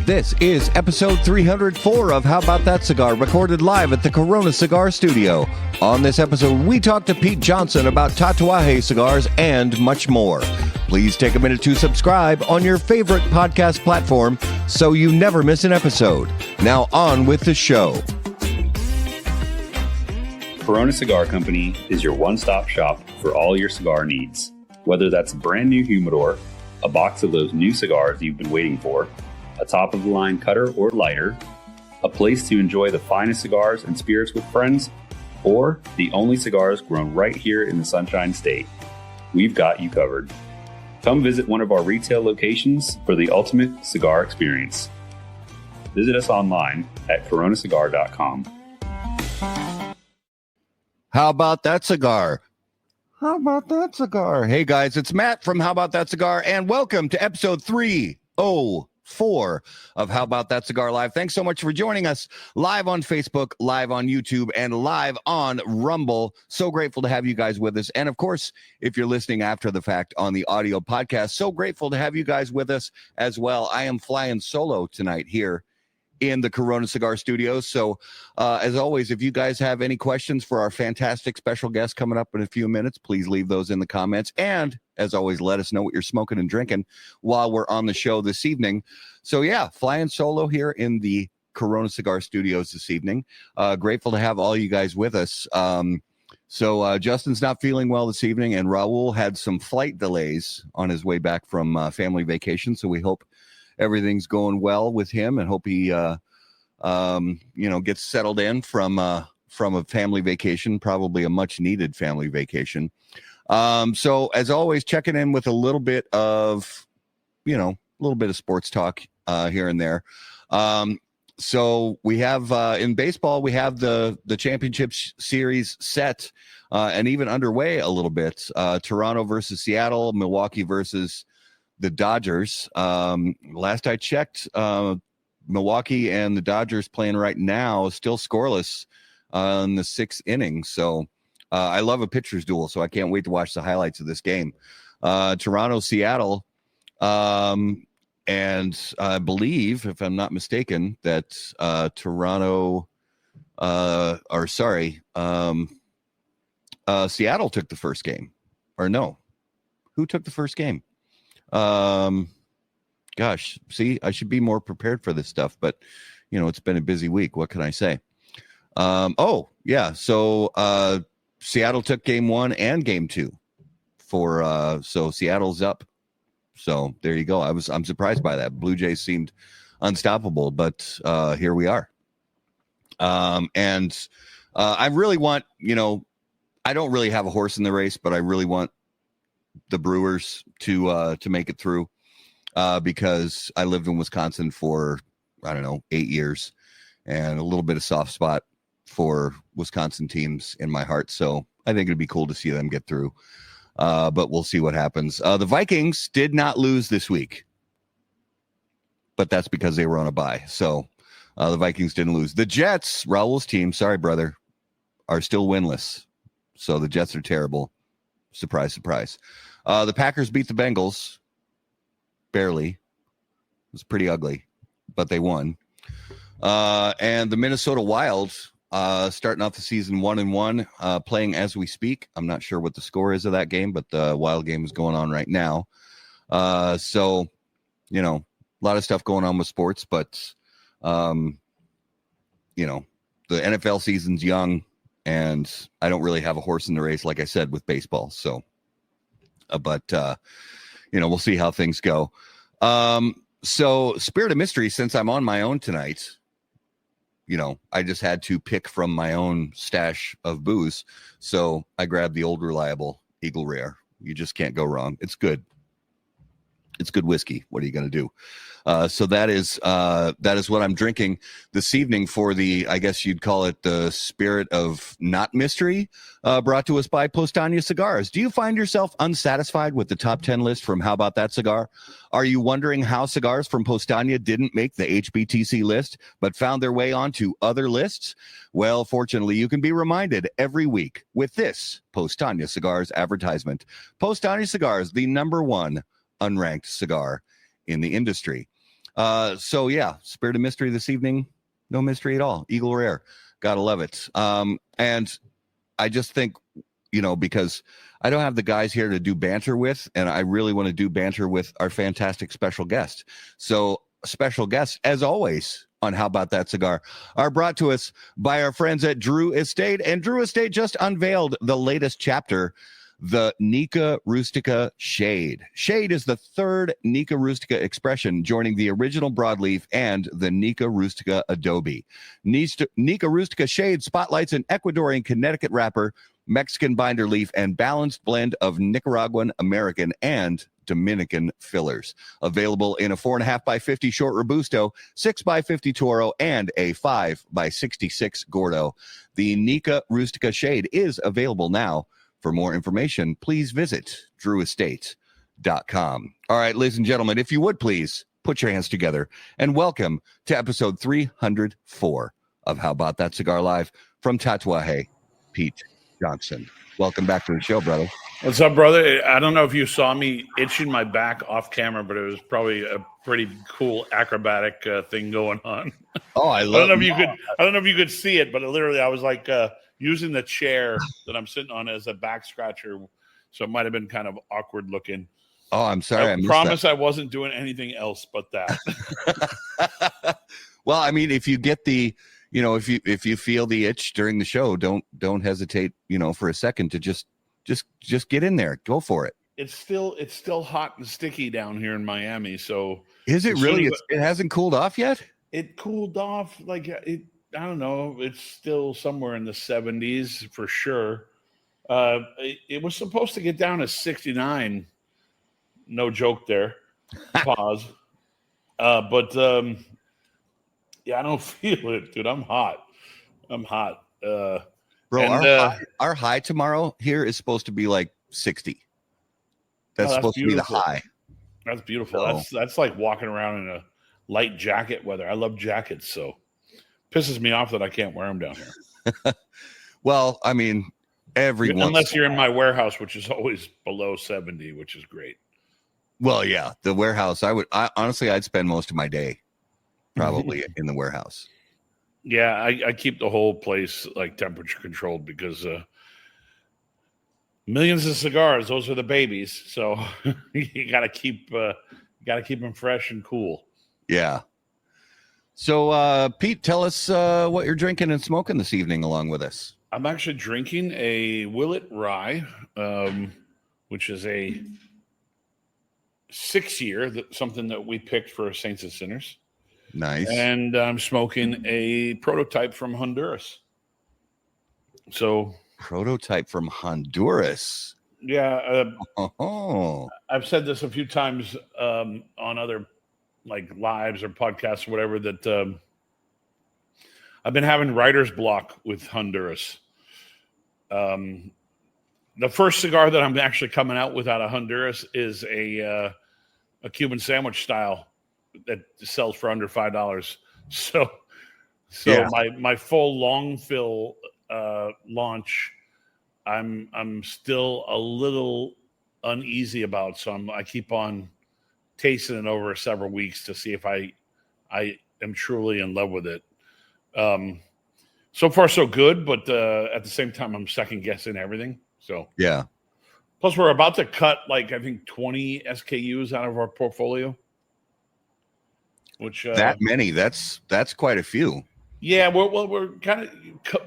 This is episode 304 of How About That Cigar, recorded live at the Corona Cigar Studio. On this episode, we talk to Pete Johnson about Tatuaje Cigars and much more. Please take a minute to subscribe on your favorite podcast platform so you never miss an episode. Now on with the show. Corona Cigar Company is your one-stop shop for all your cigar needs. Whether that's a brand new humidor, a box of those new cigars you've been waiting for, a top-of-the-line cutter or lighter, a place to enjoy the finest cigars and spirits with friends, or the only cigars grown right here in the Sunshine State, we've got you covered. Come visit one of our retail locations for the ultimate cigar experience. Visit us online at coronacigar.com. How about that cigar? How about that cigar? Hey guys, it's Matt from How About That Cigar, and welcome to episode 304 of How About That Cigar Live. Thanks so much for joining us live on Facebook, live on YouTube, and live on Rumble. So grateful to have you guys with us. And of course, if you're listening after the fact on the audio podcast, so grateful to have you guys with us as well. I am flying solo tonight here in the Corona Cigar Studios. So as always, if you guys have any questions for our fantastic special guest coming up in a few minutes, please leave those in the comments. And as always, let us know what you're smoking and drinking while we're on the show this evening. So yeah, flying solo here in the Corona Cigar Studios this evening. Grateful to have all you guys with us. So Justin's not feeling well this evening, and Raul had some flight delays on his way back from family vacation. So we hope everything's going well with him, and hope he, gets settled in from a family vacation, probably a much needed family vacation. So as always, checking in with a little bit of sports talk here and there. So we have in baseball, we have the championship series set and even underway a little bit. Toronto versus Seattle, Milwaukee versus the Dodgers. Last I checked, Milwaukee and the Dodgers playing right now, still scoreless in the sixth inning. So I love a pitcher's duel, so I can't wait to watch the highlights of this game. Toronto, Seattle, and I believe, if I'm not mistaken, that Seattle took the first game. Or no, who took the first game? Gosh, see, I should be more prepared for this stuff, but it's been a busy week. What can I say? So Seattle took game 1 and game 2 so Seattle's up. So there you go. I'm surprised by that. Blue Jays seemed unstoppable, but here we are. And I really want, I don't really have a horse in the race, but I really want the Brewers to make it through because I lived in Wisconsin for 8 years, and a little bit of soft spot for Wisconsin teams in my heart. So I think it'd be cool to see them get through. But we'll see what happens. The Vikings did not lose this week, but that's because they were on a bye. So the Vikings didn't lose. The Jets, Raul's team, sorry brother, are still winless. So the Jets are terrible. Surprise, surprise. The Packers beat the Bengals barely. It was pretty ugly, but they won. And the Minnesota Wild starting off the season 1-1, playing as we speak. I'm not sure what the score is of that game, but the Wild game is going on right now. So, a lot of stuff going on with sports, but, the NFL season's young, and I don't really have a horse in the race, like I said, with baseball. So, we'll see how things go. So Spirit of Mystery, since I'm on my own tonight, I just had to pick from my own stash of booze. So I grabbed the old reliable Eagle Rare. You just can't go wrong. It's good. It's good whiskey. What are you going to do? So that is what I'm drinking this evening for the, I guess you'd call it the Spirit of Not Mystery, brought to us by Postania Cigars. Do you find yourself unsatisfied with the top 10 list from How About That Cigar? Are you wondering how cigars from Postania didn't make the HBTC list, but found their way onto other lists? Well, fortunately, you can be reminded every week with this Postania Cigars advertisement. Postania Cigars, the #1 unranked cigar in the industry. So yeah, Spirit of Mystery this evening. No mystery at all. Eagle Rare. Gotta love it. And I just think, because I don't have the guys here to do banter with, and I really want to do banter with our fantastic special guest. So special guests, as always, on How About That Cigar, are brought to us by our friends at Drew Estate. And Drew Estate just unveiled the latest chapter, the Nica Rustica Shade. Shade is the third Nica Rustica expression, joining the original broadleaf and the Nica Rustica Adobe. Nica Rustica Shade spotlights an Ecuadorian Connecticut wrapper, Mexican binder leaf, and balanced blend of Nicaraguan, American, and Dominican fillers. Available in a 4.5 by 50 short Robusto, 6 by 50 Toro, and a 5 by 66 Gordo. The Nica Rustica Shade is available now. For more information, please visit drewestate.com. All right, ladies and gentlemen, if you would please put your hands together and welcome to episode 304 of How About That Cigar Live from Tatuaje, Pete Johnson. Welcome back to the show, brother. What's up, brother? I don't know if you saw me itching my back off camera, but it was probably a pretty cool acrobatic thing going on. Oh, I don't know if you could see it, but literally I was like using the chair that I'm sitting on as a back scratcher, so it might have been kind of awkward looking. Oh, I'm sorry. I promise I wasn't doing anything else but that. Well, I mean, if you get the, if you feel the itch during the show, don't hesitate, for a second to just get in there. Go for it. It's still hot and sticky down here in Miami. So is it really? It hasn't cooled off yet? It cooled off I don't know. It's still somewhere in the 70s for sure. It was supposed to get down to 69. No joke there. Pause. But yeah, I don't feel it, dude. I'm hot. Bro, our high tomorrow here is supposed to be like 60. That's supposed beautiful. To be the high. That's beautiful. So, that's like walking around in a light jacket weather. I love jackets, so pisses me off that I can't wear them down here. Well, I mean, unless you're in my warehouse, which is always below 70, which is great. Well, yeah, the warehouse. Honestly, I'd spend most of my day probably in the warehouse. Yeah, I keep the whole place like temperature controlled because millions of cigars, those are the babies. So you gotta keep them fresh and cool. Yeah. So Pete, tell us what you're drinking and smoking this evening along with us. I'm actually drinking a Willet Rye, which is a 6-year, something that we picked for Saints and Sinners. Nice. And I'm smoking a prototype from Honduras. So prototype from Honduras. Yeah. I've said this a few times on other like lives or podcasts or whatever that I've been having writer's block with Honduras. The first cigar that I'm actually coming out with out of Honduras is a Cuban sandwich style that sells for under $5. So yeah. my full long fill launch, I'm still a little uneasy about. So I keep on tasting it over several weeks to see if I am truly in love with it. So far so good, but at the same time I'm second guessing everything. So yeah. Plus we're about to cut like I think 20 SKUs out of our portfolio. Which that many? That's quite a few. Yeah, we're kind of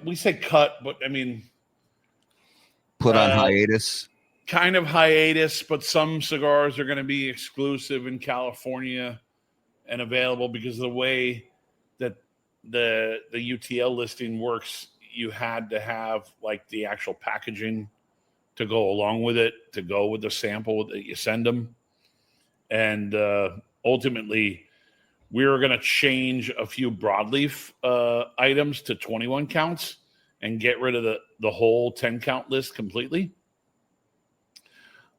we say cut, but I mean put on hiatus. Kind of hiatus, but some cigars are going to be exclusive in California and available because of the way that the UTL listing works. You had to have like the actual packaging to go along with it, to go with the sample that you send them, and ultimately. We were going to change a few broadleaf items to 21 counts and get rid of the whole 10 count list completely.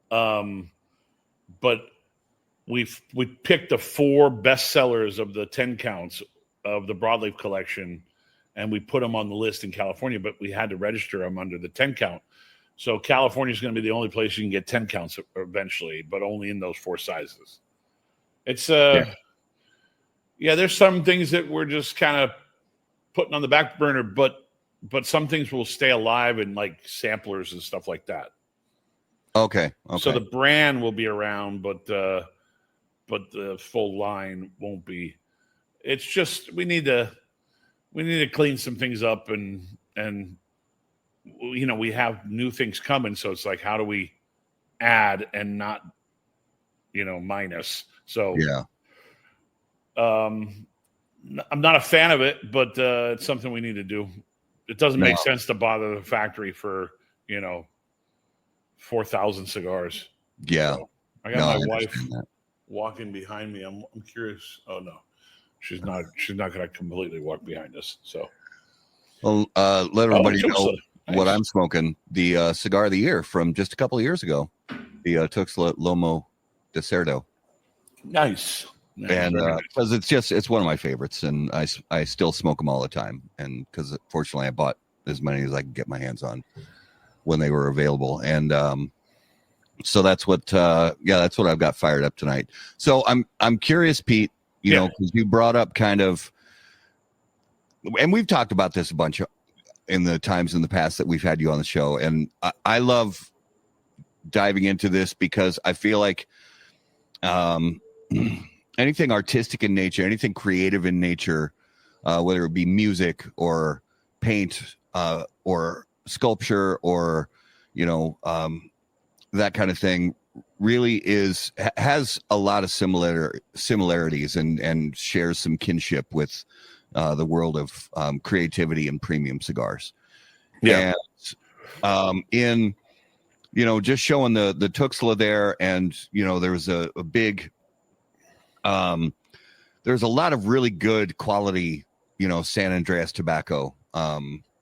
But we picked the 4 best sellers of the 10 counts of the broadleaf collection, and we put them on the list in California, but we had to register them under the 10 count. So California is going to be the only place you can get 10 counts eventually, but only in those 4 sizes. It's Yeah, there's some things that we're just kind of putting on the back burner, but some things will stay alive in like samplers and stuff like that. Okay. So the brand will be around, but the full line won't be. It's just we need to clean some things up and we have new things coming, so it's like, how do we add and not minus? So yeah. I'm not a fan of it, but it's something we need to do. It doesn't make sense to bother the factory for 4,000 cigars. Yeah. So I got my wife walking behind me. I'm curious. Oh no, she's not going to completely walk behind us. So, well, let everybody know nice. What I'm smoking. The cigar of the year from just a couple of years ago, the Tuxla Lomo de Cerdo. Nice. And because it's one of my favorites, and I still smoke them all the time, and because fortunately I bought as many as I could get my hands on when they were available, and so that's what that's what I've got fired up tonight. So I'm curious, Pete, you know, because you brought up kind of, and we've talked about this a bunch in the times in the past that we've had you on the show, and I love diving into this because I feel like anything artistic in nature, anything creative in nature, whether it be music or paint or sculpture or that kind of thing, really has a lot of similarities and shares some kinship with the world of creativity and premium cigars. Yeah. And in just showing the Tuxla there, and there was a big there's a lot of really good quality San Andreas tobacco,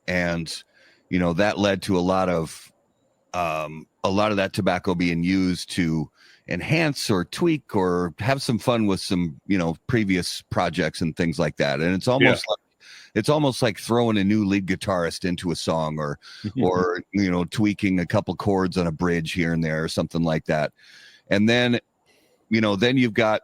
and that led to a lot of that tobacco being used to enhance or tweak or have some fun with some previous projects and things like that. And it's almost like throwing a new lead guitarist into a song, or tweaking a couple chords on a bridge here and there or something like that. And then you've got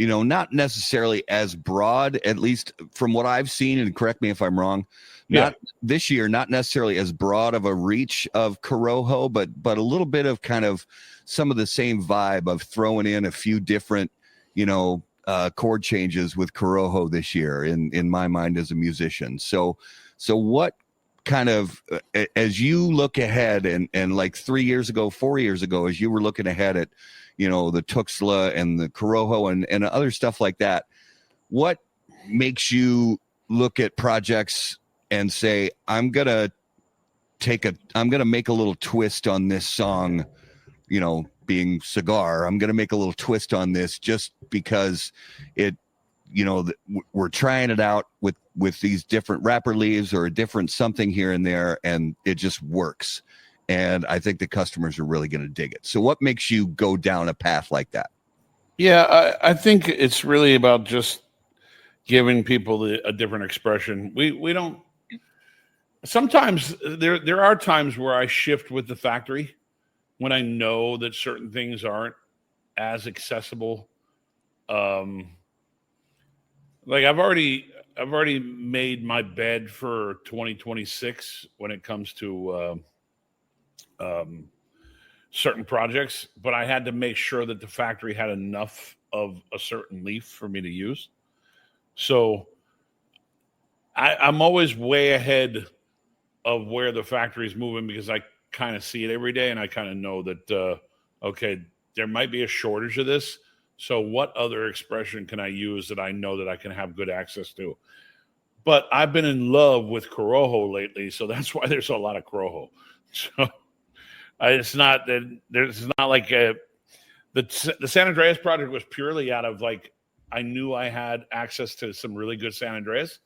not necessarily as broad, at least from what I've seen, and correct me if I'm wrong, not this year, not necessarily as broad of a reach of Corojo, but a little bit of kind of some of the same vibe of throwing in a few different, chord changes with Corojo this year in my mind as a musician. So what kind of, as you look ahead and like 3 years ago, 4 years ago, as you were looking ahead at, the Tuxla and the Corojo and other stuff like that, what makes you look at projects and say, I'm going to make a little twist on this song, being Cigar. I'm going to make a little twist on this just because we're trying it out with these different wrapper leaves or a different something here and there, and it just works. And I think the customers are really going to dig it. So what makes you go down a path like that? Yeah, I think it's really about just giving people a different expression. We don't. Sometimes there are times where I shift with the factory when I know that certain things aren't as accessible. Like I've already made my bed for 2026 when it comes to certain projects, but I had to make sure that the factory had enough of a certain leaf for me to use. So I'm always way ahead of where the factory is moving because I kind of see it every day, and I kind of know that okay, there might be a shortage of this. So what other expression can I use that I know that I can have good access to? But I've been in love with Corojo lately, so that's why there's a lot of Corojo. So it's not that there's not like the San Andreas project was purely out of like I knew I had access to some really good San Andreas,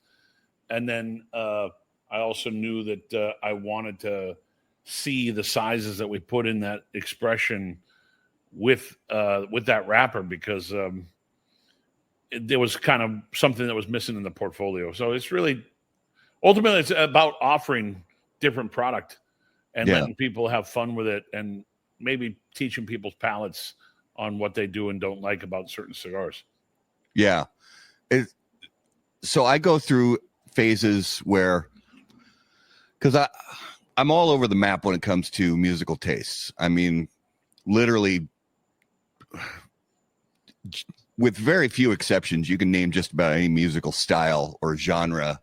and then I also knew that I wanted to see the sizes that we put in that expression with that wrapper because there was kind of something that was missing in the portfolio. So it's really ultimately it's about offering different product and letting people have fun with it, and maybe teaching people's palates on what they do and don't like about certain cigars. Yeah. So I go through phases where, because I'm all over the map when it comes to musical tastes. I mean, literally, with very few exceptions, you can name just about any musical style or genre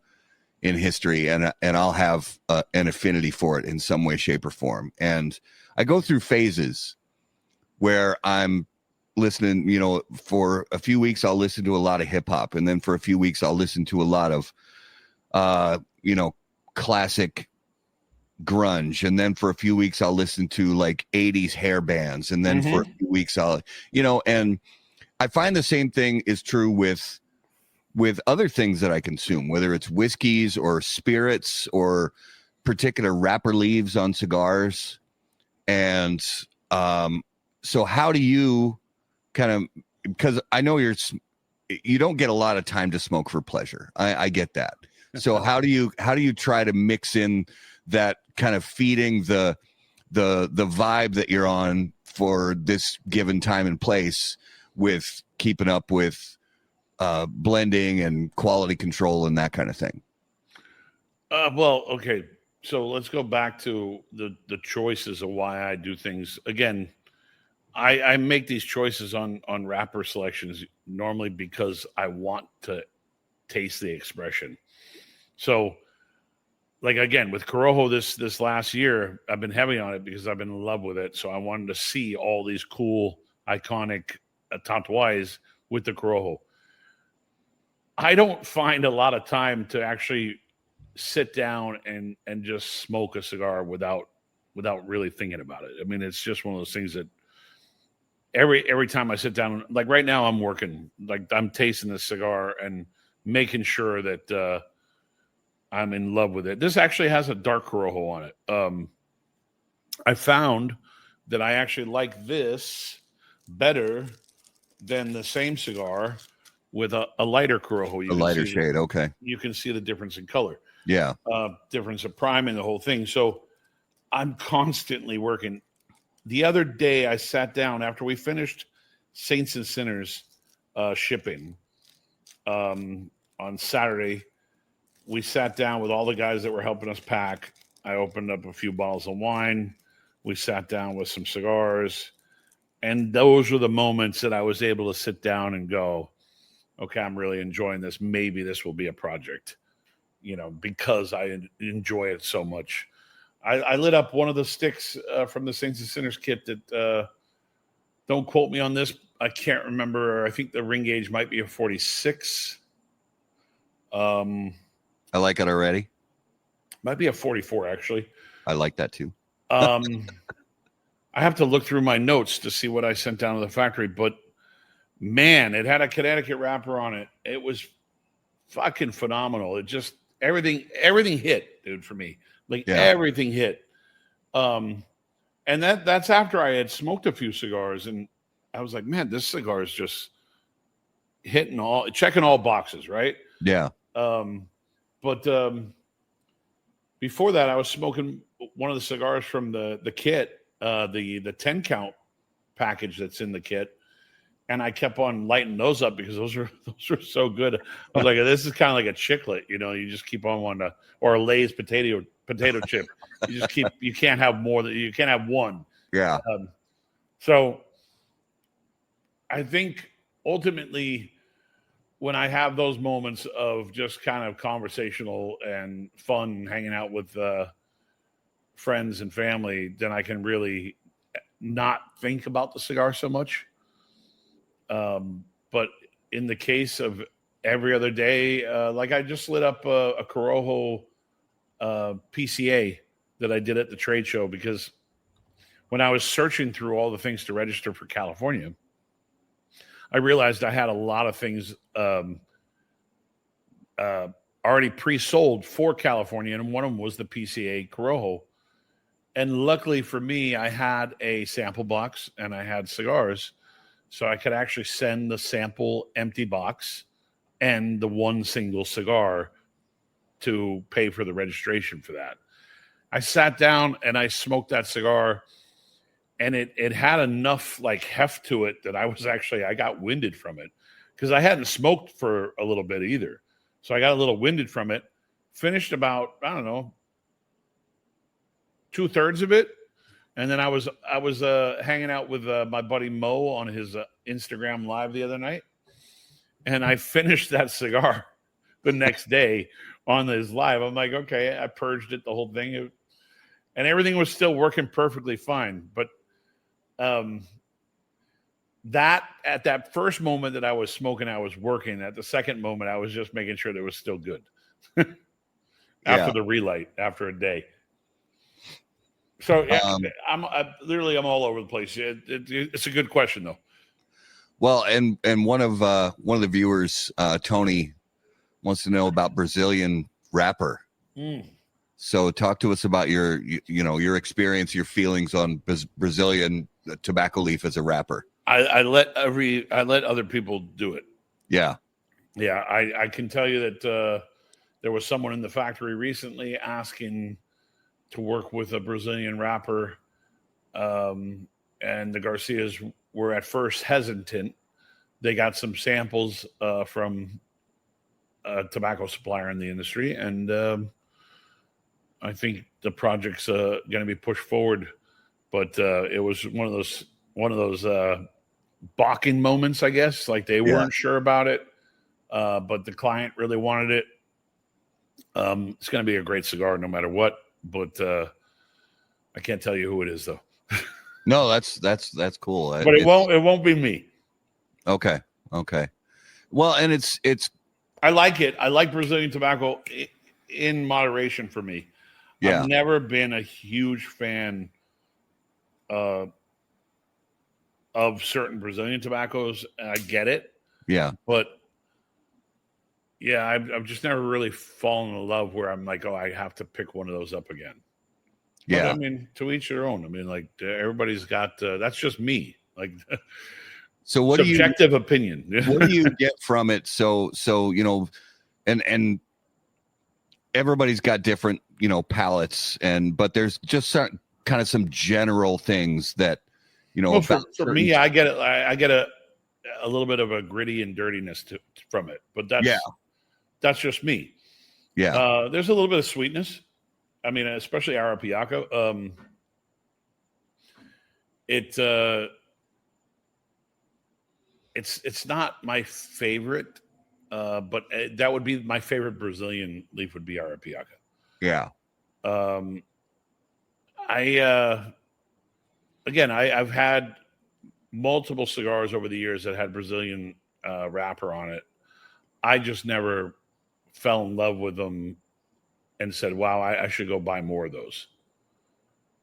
in history, and I'll have an affinity for it in some way, shape, or form. And I go through phases where I'm listening, for a few weeks I'll listen to a lot of hip hop, and then for a few weeks I'll listen to a lot of classic grunge, and then for a few weeks I'll listen to like 80s hair bands, and then for a few weeks I'll and I find the same thing is true with other things that I consume, whether it's whiskeys or spirits or particular wrapper leaves on cigars. And so how do you kind of, because I know you don't get a lot of time to smoke for pleasure. I get that. So how do you try to mix in that kind of feeding the vibe that you're on for this given time and place with keeping up with blending and quality control and that kind of thing? Well, okay. So let's go back to the choices of why I do things. Again, I make these choices on wrapper selections normally because I want to taste the expression. So, like, again, with Corojo this last year, I've been heavy on it because I've been in love with it. So I wanted to see all these cool, iconic Tatuajes with the Corojo. I don't find a lot of time to actually sit down and just smoke a cigar without really thinking about it. I mean, it's just one of those things that every time I sit down, like right now I'm working, like I'm tasting this cigar and making sure that I'm in love with it. This actually has a dark Corojo on it. I found that I actually like this better than the same cigar with a lighter Corojo. A lighter shade, okay. You can see the difference in color. Yeah. Difference of priming, the whole thing. So I'm constantly working. The other day I sat down after we finished Saints and Sinners shipping on Saturday. We sat down with all the guys that were helping us pack. I opened up a few bottles of wine. We sat down with some cigars. And those were the moments that I was able to sit down and go, okay, I'm really enjoying this. Maybe this will be a project, because I enjoy it so much. I lit up one of the sticks from the Saints and Sinners kit that, don't quote me on this, I can't remember. I think the ring gauge might be a 46. I like it already. Might be a 44, actually. I like that too. I have to look through my notes to see what I sent down to the factory, but man, it had a Connecticut wrapper on it. It was fucking phenomenal. It just everything hit, dude, for me. Like everything hit. And that's after I had smoked a few cigars, and I was like, man, this cigar is just checking all boxes, right? Yeah. But before that, I was smoking one of the cigars from the kit, the 10 count package that's in the kit. And I kept on lighting those up because those were so good. I was like, this is kind of like a chiclet, you just keep on wanting to, or a Lay's potato chip. You can't have more than, you can't have one. Yeah. So I think ultimately when I have those moments of just kind of conversational and fun hanging out with friends and family, then I can really not think about the cigar so much. But in the case of every other day, like I just lit up a Corojo PCA that I did at the trade show, because when I was searching through all the things to register for California, I realized I had a lot of things already pre-sold for California, and one of them was the PCA Corojo. And luckily for me, I had a sample box and I had cigars, so I could actually send the sample empty box and the one single cigar to pay for the registration for that. I sat down and I smoked that cigar, and it had enough like heft to it that I got winded from it, because I hadn't smoked for a little bit either. So I got a little winded from it. Finished about, I don't know, 2/3 of it. And then I was hanging out with my buddy Mo on his Instagram live the other night. And I finished that cigar the next day on his live. I'm like, okay, I purged it, the whole thing. And everything was still working perfectly fine. But that at that first moment that I was smoking, I was working. At the second moment, I was just making sure that it was still good. After the relight, after a day. So I'm all over the place. It's a good question though. Well, and one of the viewers, Tony, wants to know about Brazilian wrapper. So talk to us about your experience, your feelings on Brazilian tobacco leaf as a wrapper. I let other people do it. Yeah. I can tell you that there was someone in the factory recently asking to work with a Brazilian wrapper, and the Garcias were at first hesitant. They got some samples from a tobacco supplier in the industry, and I think the project's going to be pushed forward. But it was one of those balking moments, I guess. Like they weren't sure about it, but the client really wanted it. It's going to be a great cigar no matter what. But I can't tell you who it is though. No, that's cool. But it won't be me. Okay. Well, and it's I like it. I like Brazilian tobacco in moderation for me. Yeah. I've never been a huge fan of certain Brazilian tobaccos. I get it. Yeah. But yeah, I've just never really fallen in love where I'm like, oh, I have to pick one of those up again. Yeah. But, I mean, to each their own. I mean, like everybody's got that's just me. Like, so what subjective opinion. What do you get from it? So and everybody's got different palates, but there's just kind of some general things that Well, for me, I get it. I get a little bit of a gritty and dirtiness from it, but that's just me. Yeah. There's a little bit of sweetness. I mean, especially Arapiaco. It's not my favorite, but that would be my favorite Brazilian leaf would be Arapiaco. Yeah. I've had multiple cigars over the years that had Brazilian wrapper on it. I just never fell in love with them and said, wow, I should go buy more of those.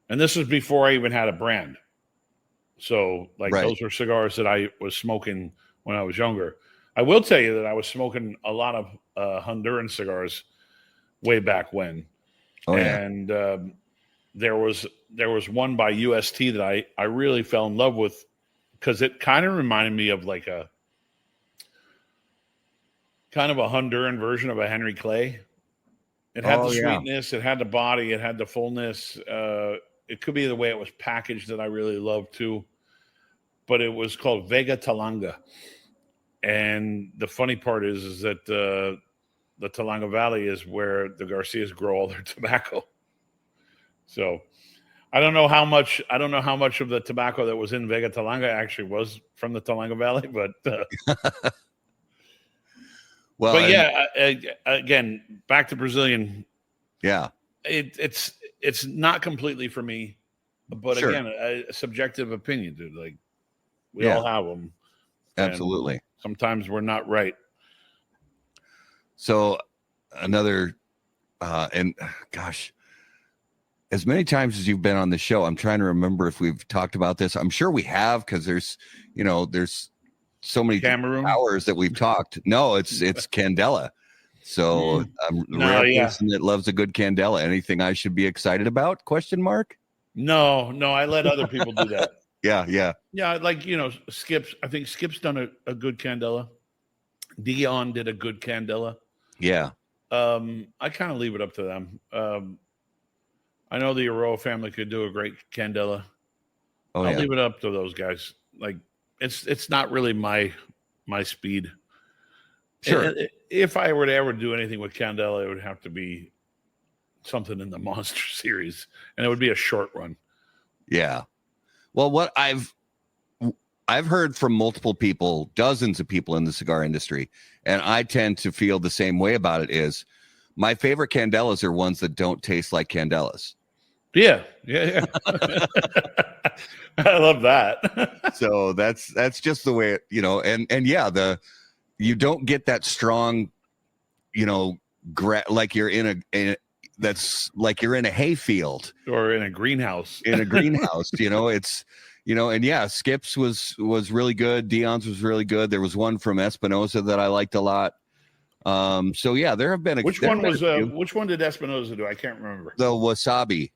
And this was before I even had a brand. So those were cigars that I was smoking when I was younger. I will tell you that I was smoking a lot of Honduran cigars way back when. Oh, and there was one by UST that I really fell in love with because it kind of reminded me of like a kind of a Honduran version of a Henry Clay. It had the sweetness, it had the body, it had the fullness. It could be the way it was packaged that I really loved too. But it was called Vega Talanga. And the funny part is that the Talanga Valley is where the Garcias grow all their tobacco. So I don't know how much of the tobacco that was in Vega Talanga actually was from the Talanga Valley, but well, but yeah, again, back to Brazilian. Yeah, it's not completely for me, but sure. Again, a subjective opinion, dude. Like we all have them. Absolutely. Sometimes we're not right. So another, and gosh, as many times as you've been on the show, I'm trying to remember if we've talked about this. I'm sure we have because there's so many Cameroon hours that we've talked. No, it's Candela. So I'm the rare person that loves a good Candela. Anything I should be excited about? Question mark? No, I let other people do that. Yeah. Like Skip's. I think Skip's done a good Candela. Dion did a good Candela. Yeah. I kind of leave it up to them. I know the Aroa family could do a great Candela. I'll leave it up to those guys. Like it's not really my speed. Sure. If I were to ever do anything with Candela, it would have to be something in the Monster series, and it would be a short run. Yeah. Well, what I've heard from multiple people, dozens of people in the cigar industry, and I tend to feel the same way about it, is my favorite Candelas are ones that don't taste like Candelas. Yeah. I love that. So that's just the way it, and yeah, you don't get that strong, like you're in a that's like you're in a hayfield or in a greenhouse. It's, and yeah, Skip's was really good. Dion's was really good. There was one from Espinosa that I liked a lot. So yeah, there have been which one did Espinosa do? I can't remember. The Wasabi.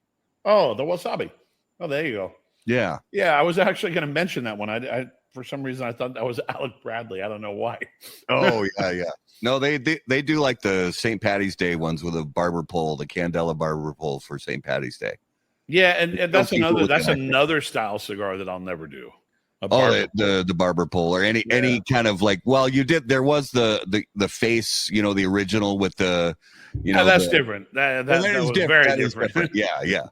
Oh, the Wasabi. Oh, there you go. Yeah. Yeah, I was actually going to mention that one. I for some reason I thought that was Alec Bradley. I don't know why. Oh yeah. No, they do like the St. Patty's Day ones with a barber pole, the Candela barber pole for St. Patty's Day. Yeah, and that's another style cigar that I'll never do. The barber pole or any kind of like. Well, you did. There was the face, the original with the. That's different. That was different. very different. Yeah.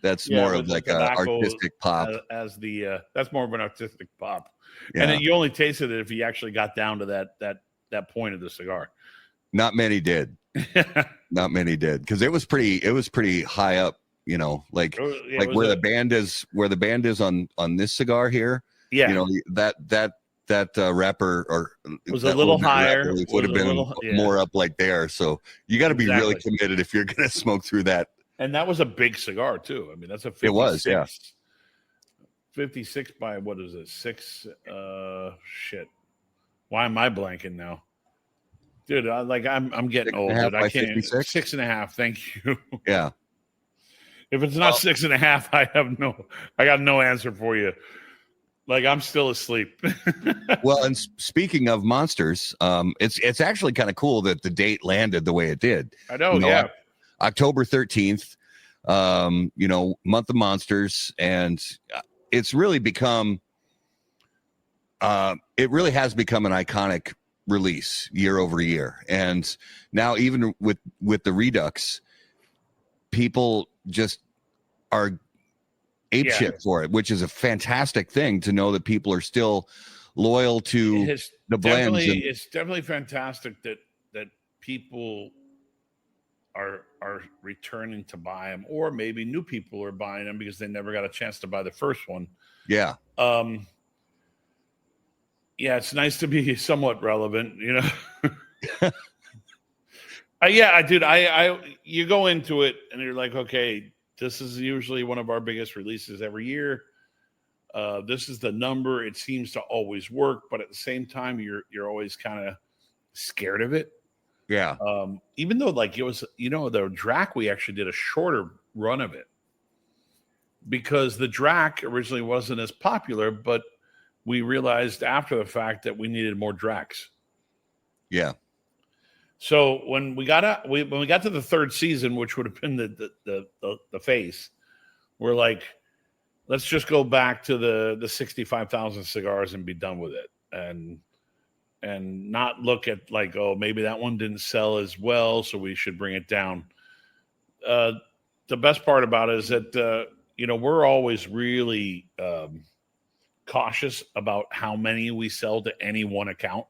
That's more of like an artistic pop. That's more of an artistic pop, yeah. And then you only tasted it if you actually got down to that point of the cigar. Not many did. Not many did, because it was pretty high up. Like where the band is on this cigar here. Yeah, that wrapper or was a little higher. Would have been more up like there. So you got to be really committed if you're going to smoke through that. And that was a big cigar too. I mean, that's a 56. It was, yeah. 56 by what is it? 6. Shit. Why am I blanking now, dude? I'm getting old. Dude. I can't. 6.5. Thank you. Yeah. If it's not 6.5, I got no answer for you. Like I'm still asleep. Well, and speaking of monsters, it's actually kind of cool that the date landed the way it did. I know, yeah. October 13th, month of monsters, and it's really become it really has become an iconic release year over year. And now even with the Redux, people just are apeshit for it, which is a fantastic thing to know that people are still loyal to the blends. It's definitely fantastic that people are returning to buy them, or maybe new people are buying them because they never got a chance to buy the first one. Yeah. Yeah, it's nice to be somewhat relevant, Yeah, dude, you go into it and you're like, okay, this is usually one of our biggest releases every year. This is the number. It seems to always work, but at the same time, you're always kind of scared of it. Yeah. Even though it was, the Drac, we actually did a shorter run of it because the Drac originally wasn't as popular, but we realized after the fact that we needed more Dracs. Yeah. So when we got to the third season, which would have been the face, we're like, let's just go back to the 65,000 cigars and be done with it. And not look at maybe that one didn't sell as well, so we should bring it down. The best part about it is that, we're always really cautious about how many we sell to any one account.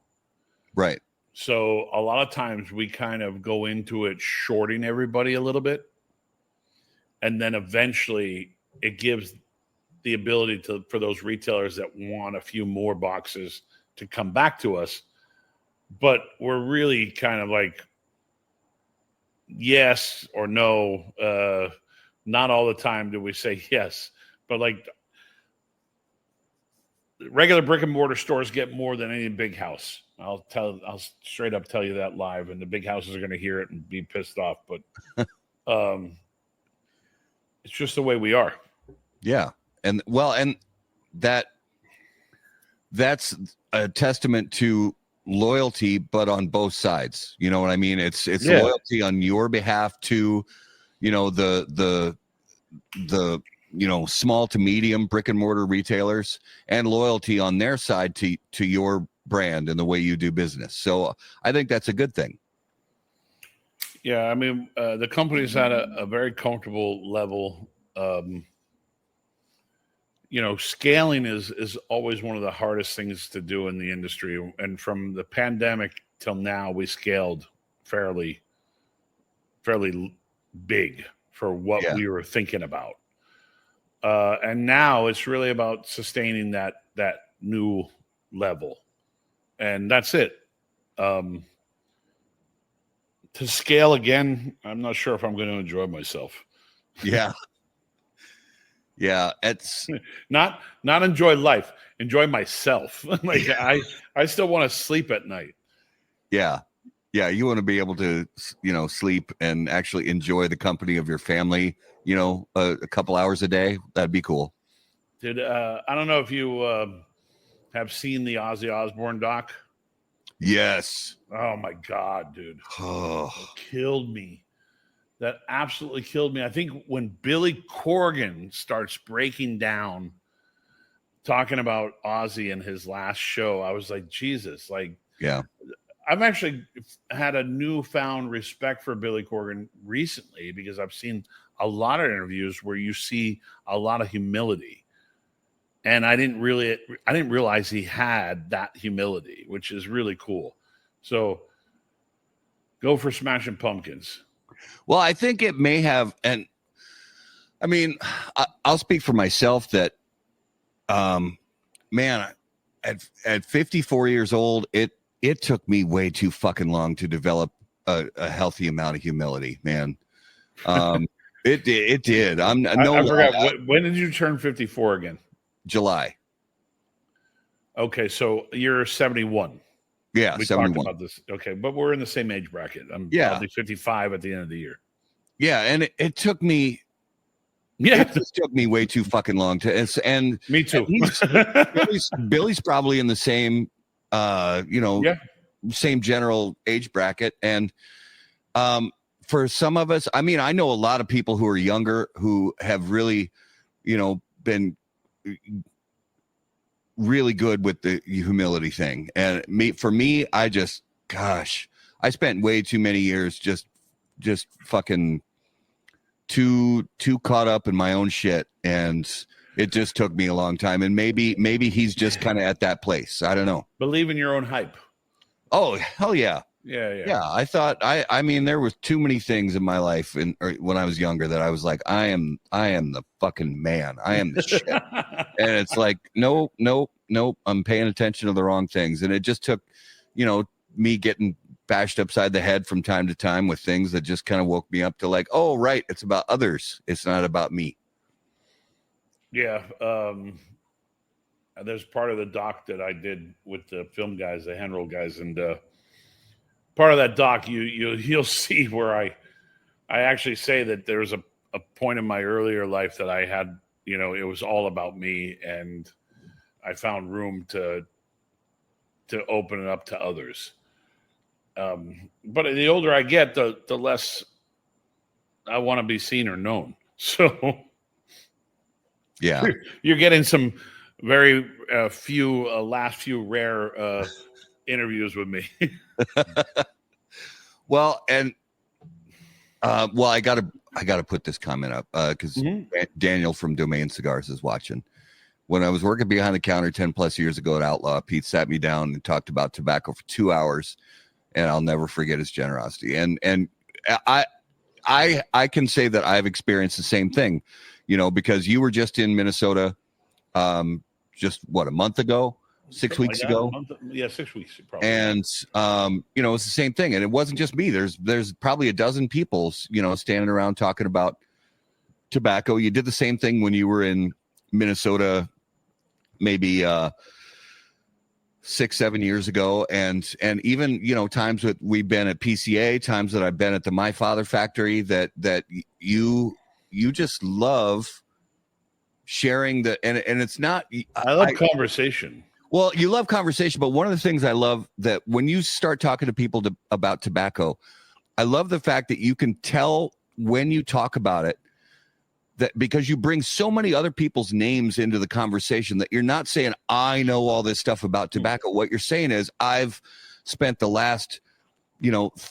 Right. So a lot of times we kind of go into it shorting everybody a little bit. And then eventually it gives the ability for those retailers that want a few more boxes to come back to us. But we're really kind of like yes or no. Not all the time do we say yes, but regular brick and mortar stores get more than any big house. I'll straight up tell you that live, and the big houses are going to hear it and be pissed off. But it's just the way we are. Yeah, and that's a testament to loyalty, but on both sides. You know what I mean? It's loyalty on your behalf to, the small to medium brick and mortar retailers, and loyalty on their side to your brand and the way you do business. So I think that's a good thing. Yeah, I mean, the company's at a very comfortable level. Scaling is always one of the hardest things to do in the industry. And from the pandemic till now, we scaled fairly big for what we were thinking about. And now it's really about sustaining that new level. And that's it. To scale again, I'm not sure if I'm going to enjoy myself. Yeah. Yeah. It's not enjoy life, enjoy myself. Like I still want to sleep at night. Yeah. Yeah. You want to be able to, sleep and actually enjoy the company of your family, a couple hours a day. That'd be cool. I don't know if you have seen the Ozzy Osbourne doc. Yes. Oh my God, dude. Oh. It killed me. That absolutely killed me. I think when Billy Corgan starts breaking down, talking about Ozzy and his last show, I was like, Jesus, like, yeah. I've actually had a newfound respect for Billy Corgan recently because I've seen a lot of interviews where you see a lot of humility. And I didn't realize he had that humility, which is really cool. So go for Smashing Pumpkins. Well, I think it may have, and I mean, I'll speak for myself that, man, at 54 years old, it took me way too fucking long to develop a healthy amount of humility, man. It did. I forgot. When did you turn 54 again? July. Okay, so you're 71. Yeah, we 71. talked about this. Okay, but we're in the same age bracket. I'll be 55 at the end of the year. Yeah, and it took me. Yeah, it just took me way too fucking long to. And me too. Billy's probably in the same, same general age bracket, and for some of us, I mean, I know a lot of people who are younger who have really, been really good with the humility thing. And for me, I spent way too many years just fucking too caught up in my own shit. And it just took me a long time. And maybe he's just kind of at that place. I don't know. Believe in your own hype. Oh, hell yeah. Yeah. I thought I mean, there was too many things in my life when I was younger that I was like, I am the fucking man. I am the shit. And it's like, nope. I'm paying attention to the wrong things. And it just took, me getting bashed upside the head from time to time with things that just kind of woke me up to like, oh, right. It's about others. It's not about me. Yeah. There's part of the doc that I did with the film guys, the hand roll guys, and part of that doc, you'll see where I actually say that there's a point in my earlier life that I had, it was all about me, and I found room to open it up to others. But the older I get, the less I want to be seen or known. So yeah, you're getting some very last few rare interviews with me. Well, and I gotta put this comment up because Daniel from Domain Cigars is watching. When I was working behind the counter 10 plus years ago at Outlaw, Pete sat me down and talked about tobacco for 2 hours, and I'll never forget his generosity. And I can say that I've experienced the same thing, because you were just in Minnesota, just a month ago. 6 weeks ago. 6 weeks probably. And it's the same thing. And it wasn't just me. There's probably a dozen people, standing around talking about tobacco. You did the same thing when you were in Minnesota, maybe 6-7 years ago. And even, times that we've been at PCA, times that I've been at the My Father factory, that you just love sharing and it's not, I love conversation. Well, you love conversation, but one of the things I love that when you start talking to people about tobacco, I love the fact that you can tell when you talk about it that because you bring so many other people's names into the conversation that you're not saying, I know all this stuff about tobacco. What you're saying is, I've spent the last,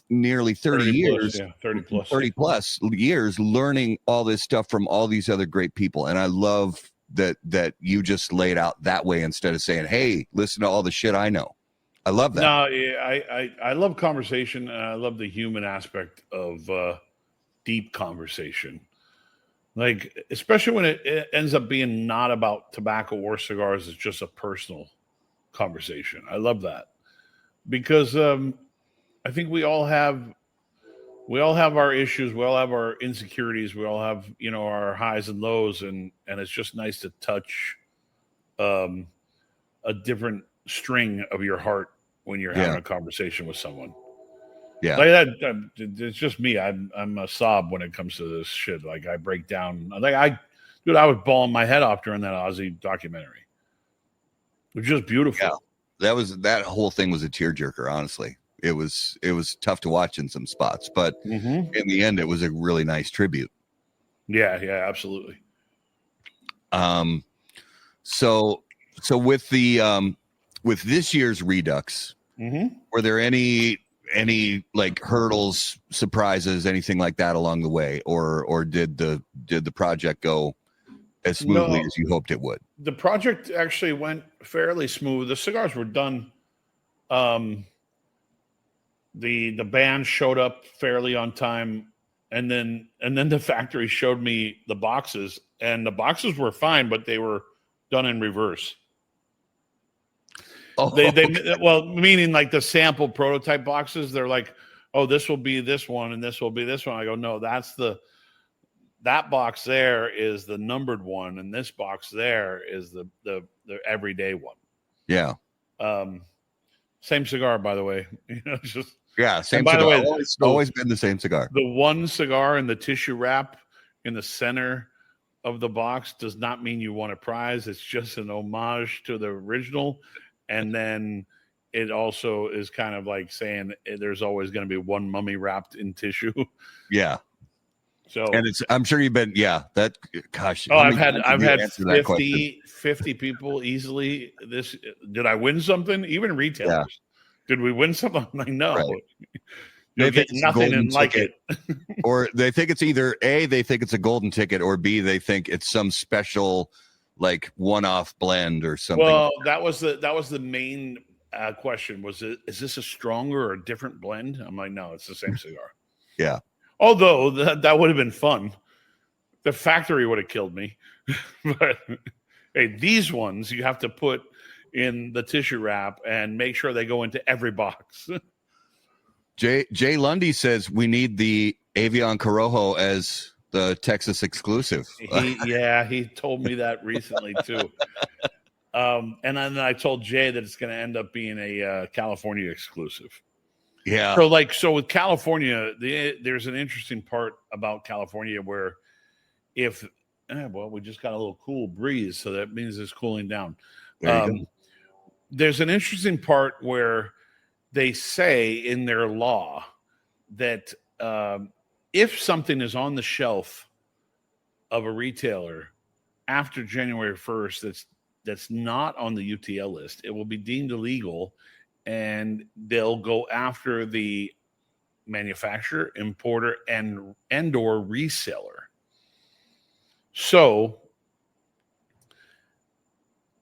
nearly 30 years, plus, 30 plus years learning all this stuff from all these other great people. And I love that you just laid out that way instead of saying, hey, listen to all the shit I know. I love that. No, I love conversation, and I love the human aspect of deep conversation. Like, especially when it ends up being not about tobacco or cigars, it's just a personal conversation. I love that because I think we all have our issues, we all have our insecurities, we all have our highs and lows, and it's just nice to touch a different string of your heart when you're having a conversation with someone. Yeah, like that. It's just me. I'm a sob when it comes to this shit. Like, I break down. I was bawling my head off during that Ozzy documentary. It was just beautiful. Yeah, that whole thing was a tearjerker. Honestly, it was tough to watch in some spots, but in the end, it was a really nice tribute. Yeah, absolutely. So with the with this year's Redux, were there any like hurdles, surprises, anything like that along the way, or did the project go as smoothly as you hoped it would? The project actually went fairly smooth. The cigars were done. The band showed up fairly on time, and then the factory showed me the boxes, and the boxes were fine, but they were done in reverse. Oh, well, meaning like the sample prototype boxes, they're like, oh, this will be this one and this will be this one. I go, no, that box there is the numbered one, and this box there is the everyday one. Yeah. Same cigar, by the way. Just same. By cigar. The way, always been the same cigar. The one cigar in the tissue wrap in the center of the box does not mean you won a prize. It's just an homage to the original. And then it also is kind of like saying there's always going to be one mummy wrapped in tissue. Yeah. So, and I'm sure you've been, that, gosh. Oh, I've had 50 people easily. Did I win something? Even retailers. Yeah. Did we win something? I'm like, no. Right. You'll get nothing and like it. Or they think it's either A, they think it's a golden ticket, or B, they think it's some special like one-off blend or something. Well, that was the main question. Is this a stronger or a different blend? I'm like, no, it's the same cigar. Yeah. Although that would have been fun. The factory would have killed me. But hey, these ones you have to put in the tissue wrap and make sure they go into every box. Jay Lundy says we need the Avion Corojo as the Texas exclusive. He told me that recently too. And then I told Jay that it's going to end up being a California exclusive. Yeah. So with California, there's an interesting part about California where we just got a little cool breeze, so that means it's cooling down. There's an interesting part where they say in their law that if something is on the shelf of a retailer after January 1st that's not on the UTL list, it will be deemed illegal, and they'll go after the manufacturer, importer, and or reseller. So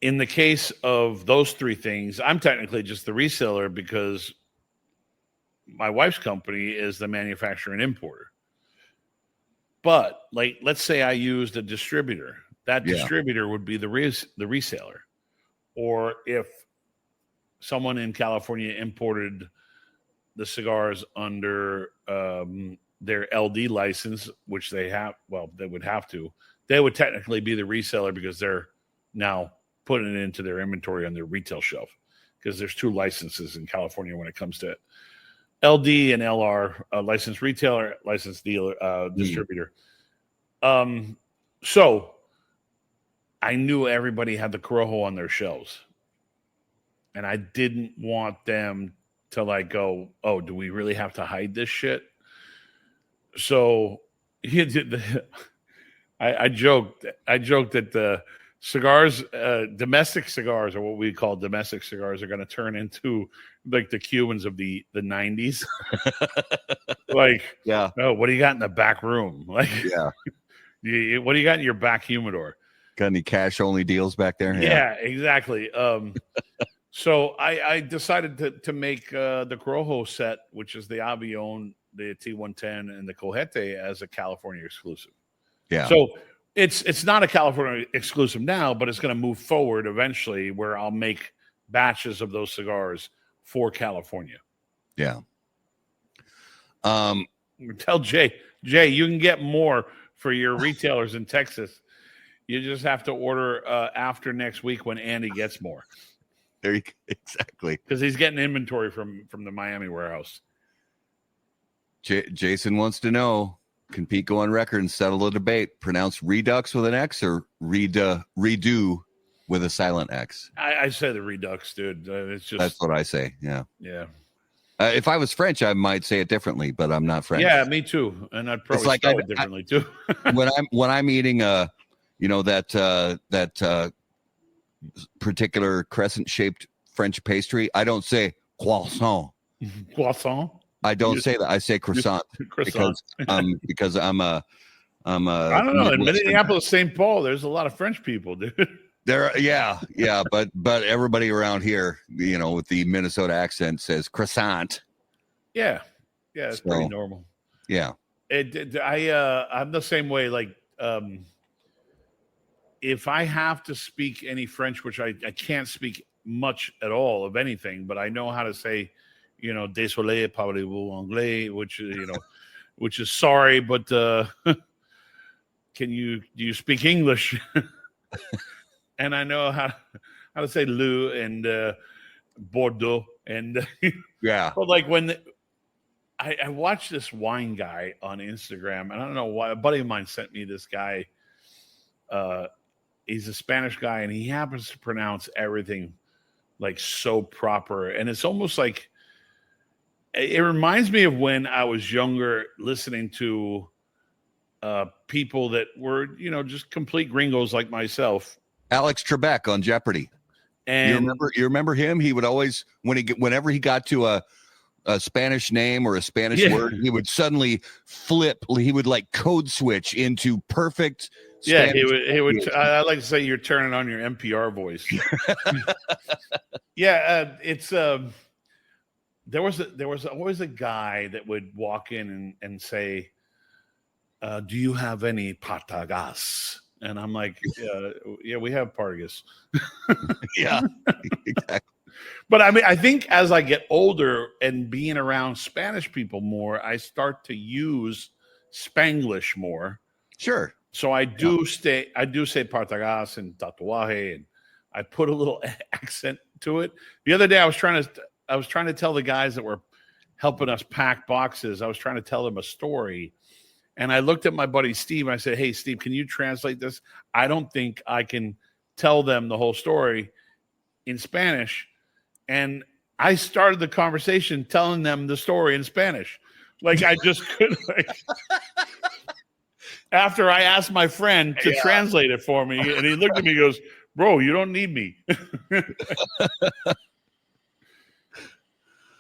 in the case of those three things, I'm technically just the reseller because my wife's company is the manufacturer and importer. But like, let's say I used a distributor. That distributor would be the reseller. Or if someone in California imported the cigars under their LD license, which they have, they would have to, they would technically be the reseller because they're now putting it into their inventory on their retail shelf, because there's two licenses in California when it comes to LD and LR, licensed retailer, licensed dealer, distributor. So I knew everybody had the Corojo on their shelves, and I didn't want them to like go, oh, do we really have to hide this shit? So he did I joked that the cigars, domestic cigars, or what we call domestic cigars, are going to turn into like the Cubans of the 90s. Like, Yeah. Oh, what do you got in the back room? Like, Yeah. What do you got in your back humidor? Got any cash only deals back there? Yeah, exactly. So I decided to make the Corojo set, which is the Avion, the T110, and the Cojete, as a California exclusive. Yeah. So it's not a California exclusive now, but it's going to move forward eventually, where I'll make batches of those cigars for California. Yeah. Tell Jay, you can get more for your retailers in Texas. You just have to order after next week when Andy gets more. There you go. Exactly. Because he's getting inventory from the Miami warehouse. Jason wants to know, can Pete go on record and settle a debate? Pronounce redux with an X or redo with a silent X? I say the redux, dude. It's just That's what I say. Yeah. Yeah. If I was French, I might say it differently, but I'm not French. Yeah, me too. And I'd probably spell it differently too. when I'm eating that particular crescent shaped French pastry, I don't say croissant. Croissant. I don't say that. I say croissant, because I'm a I don't know. In Minneapolis, St. Paul, there's a lot of French people, dude. Yeah, but everybody around here, with the Minnesota accent, says croissant. Yeah, it's pretty normal. Yeah, I'm the same way. Like, if I have to speak any French, which I can't speak much at all of anything, but I know how to say, désolé, parlez-vous anglais, which is sorry, but do you speak English? And I know how to say Lou and Bordeaux and yeah. But like when I watched this wine guy on Instagram, and I don't know why, a buddy of mine sent me this guy. He's a Spanish guy, and he happens to pronounce everything like so proper, and it's almost like it reminds me of when I was younger, listening to people that were just complete gringos like myself. Alex Trebek on Jeopardy. And you remember him? He would always, whenever he got to a Spanish name or a Spanish word, he would suddenly flip. He would like code switch into perfect Spanish. Yeah, he would. I like to say you're turning on your NPR voice. Yeah, it's there was always a guy that would walk in and say, "Do you have any patagas?" And I'm like, yeah, we have Pargas. Yeah, exactly. But I mean, I think as I get older and being around Spanish people more, I start to use Spanglish more. Sure. So I do say Partagas and Tatuaje, and I put a little accent to it. The other day I was trying to tell the guys that were helping us pack boxes, I was trying to tell them a story. And I looked at my buddy Steve and I said, "Hey, Steve, can you translate this? I don't think I can tell them the whole story in Spanish." And I started the conversation telling them the story in Spanish. Like I just couldn't. After I asked my friend to translate it for me, and he looked at me and goes, "Bro, you don't need me."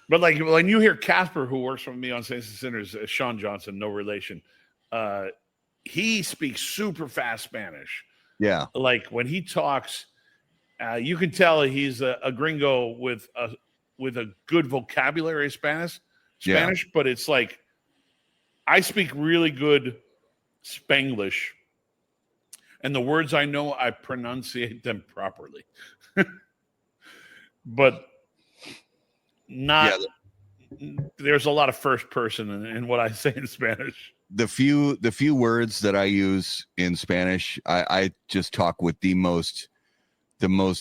But like when you hear Casper, who works with me on Saints and Sinners, Sean Johnson, no relation. He speaks super fast Spanish. Yeah. Like when he talks, you can tell he's a gringo with a good vocabulary of Spanish, but it's like I speak really good Spanglish, and the words I know, I pronunciate them properly. But not there's a lot of first person in what I say in Spanish. The few words that I use in Spanish, I just talk with the most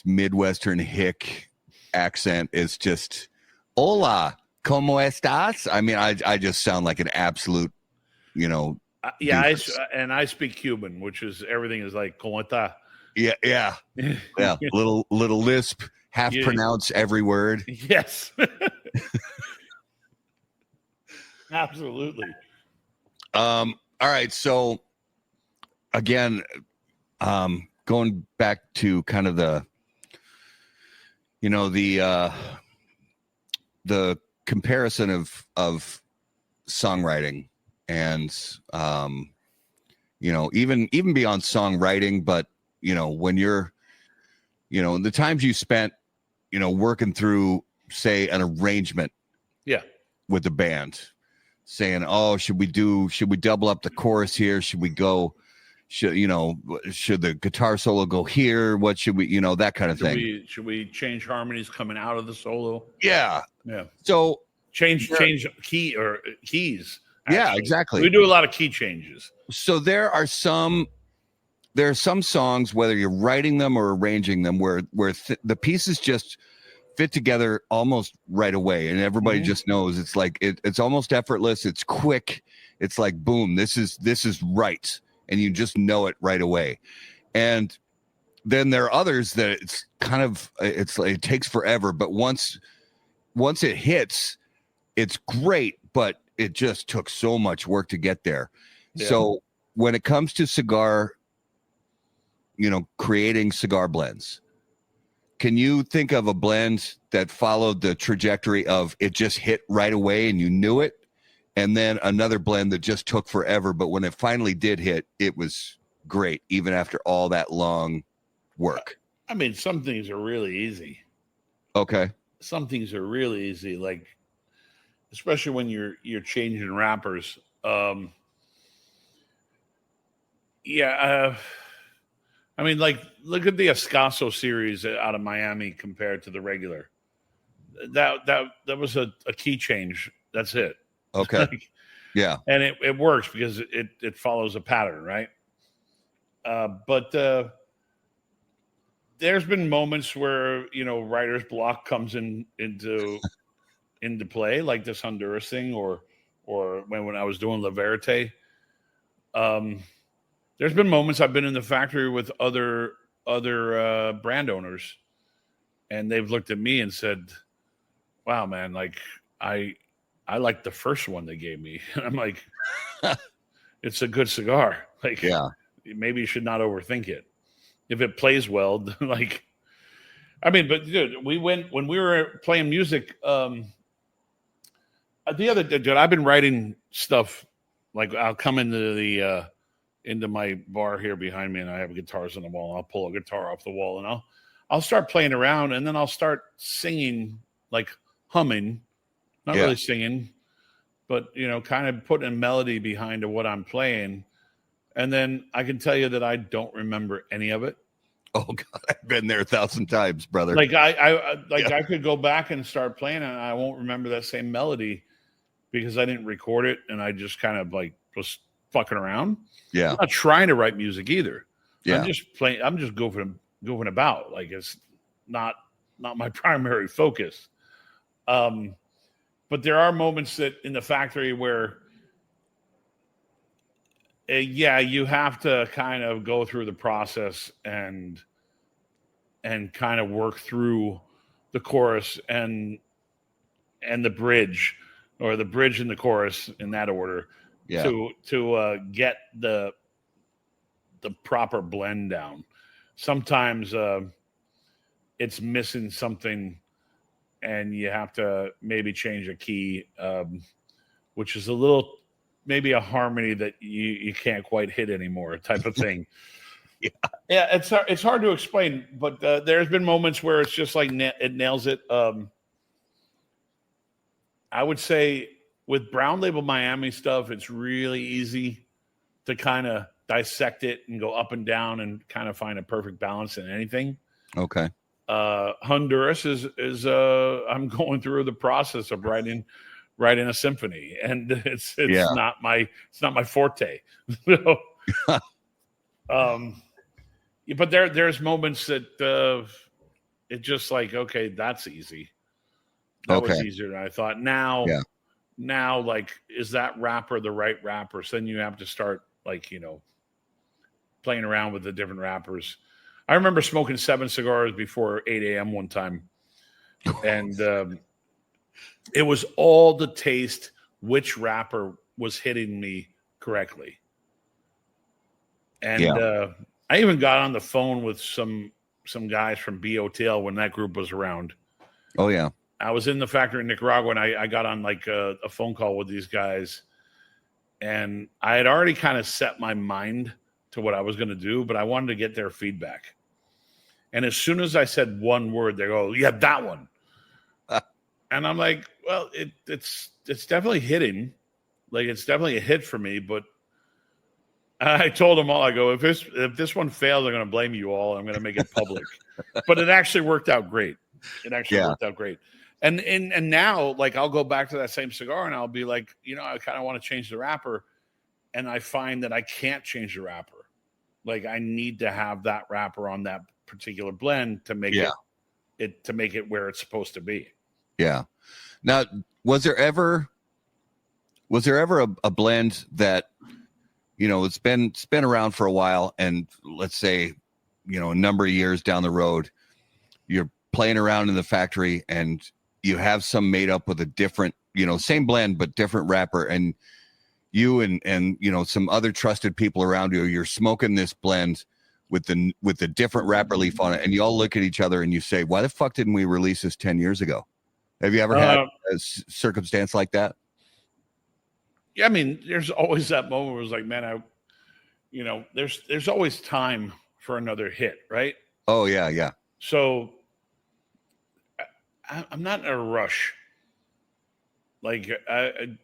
Midwestern hick accent. Is just hola, ¿cómo estás? I mean, I just sound like an absolute, I speak Cuban, which is everything is like ¿cómo está? Yeah. little lisp, half pronounce every word. Yes. Absolutely. All right. So again, going back to kind of the comparison of songwriting and even beyond songwriting, but when you're the times you spent working through, say, an arrangement with the band, saying, oh, should we double up the chorus here, should the guitar solo go here, what should we, that kind of thing. Should we change harmonies coming out of the solo? Yeah So change key or keys. Actually. Yeah, exactly. We do a lot of key changes. So there are some songs, whether you're writing them or arranging them, where the pieces just fit together almost right away, and everybody just knows it's like it's almost effortless. It's quick. It's like boom, this is right, and you just know it right away. And then there are others that it's kind of it takes forever, but once it hits, it's great, but it just took so much work to get there. Yeah. So when it comes to cigar, creating cigar blends, can you think of a blend that followed the trajectory of it just hit right away and you knew it, and then another blend that just took forever, but when it finally did hit, it was great, even after all that long work? I mean, some things are really easy. Okay. Some things are really easy, like especially when you're changing wrappers. I mean, like, look at the Escaso series out of Miami compared to the regular. That was a key change. That's it. Okay. Yeah. And it works because it follows a pattern, right? But there's been moments where, writer's block comes into play, like this Honduras thing, or when I was doing La Verite. There's been moments I've been in the factory with other brand owners, and they've looked at me and said, wow, man, like I like the first one they gave me. And I'm like, it's a good cigar. Like, yeah, maybe you should not overthink it. If it plays well, like, I mean, but dude, when we were playing music, the other day, dude, I've been writing stuff. Like, I'll come into my bar here behind me, and I have guitars on the wall. I'll pull a guitar off the wall, and I'll start playing around, and then I'll start singing, like humming, not really singing, but kind of putting a melody behind what I'm playing. And then I can tell you that I don't remember any of it. Oh God, I've been there 1,000 times, brother. Like I could go back and start playing, and I won't remember that same melody because I didn't record it, and I just kind of like was fucking around. Yeah, I'm not trying to write music either. Yeah, I'm just playing. I'm just goofing about. Like, it's not my primary focus. But there are moments that in the factory where, you have to kind of go through the process and kind of work through the chorus and the bridge, or the bridge and the chorus in that order, to get the proper blend down. Sometimes it's missing something, and you have to maybe change a key, which is a little, maybe a harmony that you can't quite hit anymore, type of thing. It's hard to explain, but there's been moments where it's just like it nails it. I would say with Brown Label Miami stuff, it's really easy to kind of dissect it and go up and down and kind of find a perfect balance in anything. Okay. Honduras is I'm going through the process of writing a symphony, and it's not my forte. But there's moments that it's just like, okay, that's easy. That was easier than I thought. Now, like, is that wrapper the right wrapper? So then you have to start, like, playing around with the different wrappers. I remember smoking 7 cigars before 8 a.m. one time, and it was all the taste, which wrapper was hitting me correctly. And I even got on the phone with some guys from BOTL when that group was around. Oh yeah. I was in the factory in Nicaragua, and I got on like a phone call with these guys, and I had already kind of set my mind to what I was going to do, but I wanted to get their feedback. And as soon as I said one word, they go, "Yeah, that one." And I'm like, "Well, it's definitely hitting. Like, it's definitely a hit for me." But I told them all, I go, if this one fails, I'm going to blame you all. I'm going to make it public. But it actually worked out great. It actually worked out great. And now, like, I'll go back to that same cigar and I'll be like, I kind of want to change the wrapper. And I find that I can't change the wrapper. Like, I need to have that wrapper on that particular blend to make it to make it where it's supposed to be. Yeah. Now, was there ever a blend that, it's been around for a while, and let's say, a number of years down the road, you're playing around in the factory and you have some made up with a different, same blend but different wrapper, and you and some other trusted people around you, you're smoking this blend with the different wrapper leaf on it, and you all look at each other and you say, "Why the fuck didn't we release this 10 years ago?" Have you ever had a circumstance like that? Yeah, I mean, there's always that moment where it's like, man, there's always time for another hit, right? Oh yeah. So I'm not in a rush. Like, I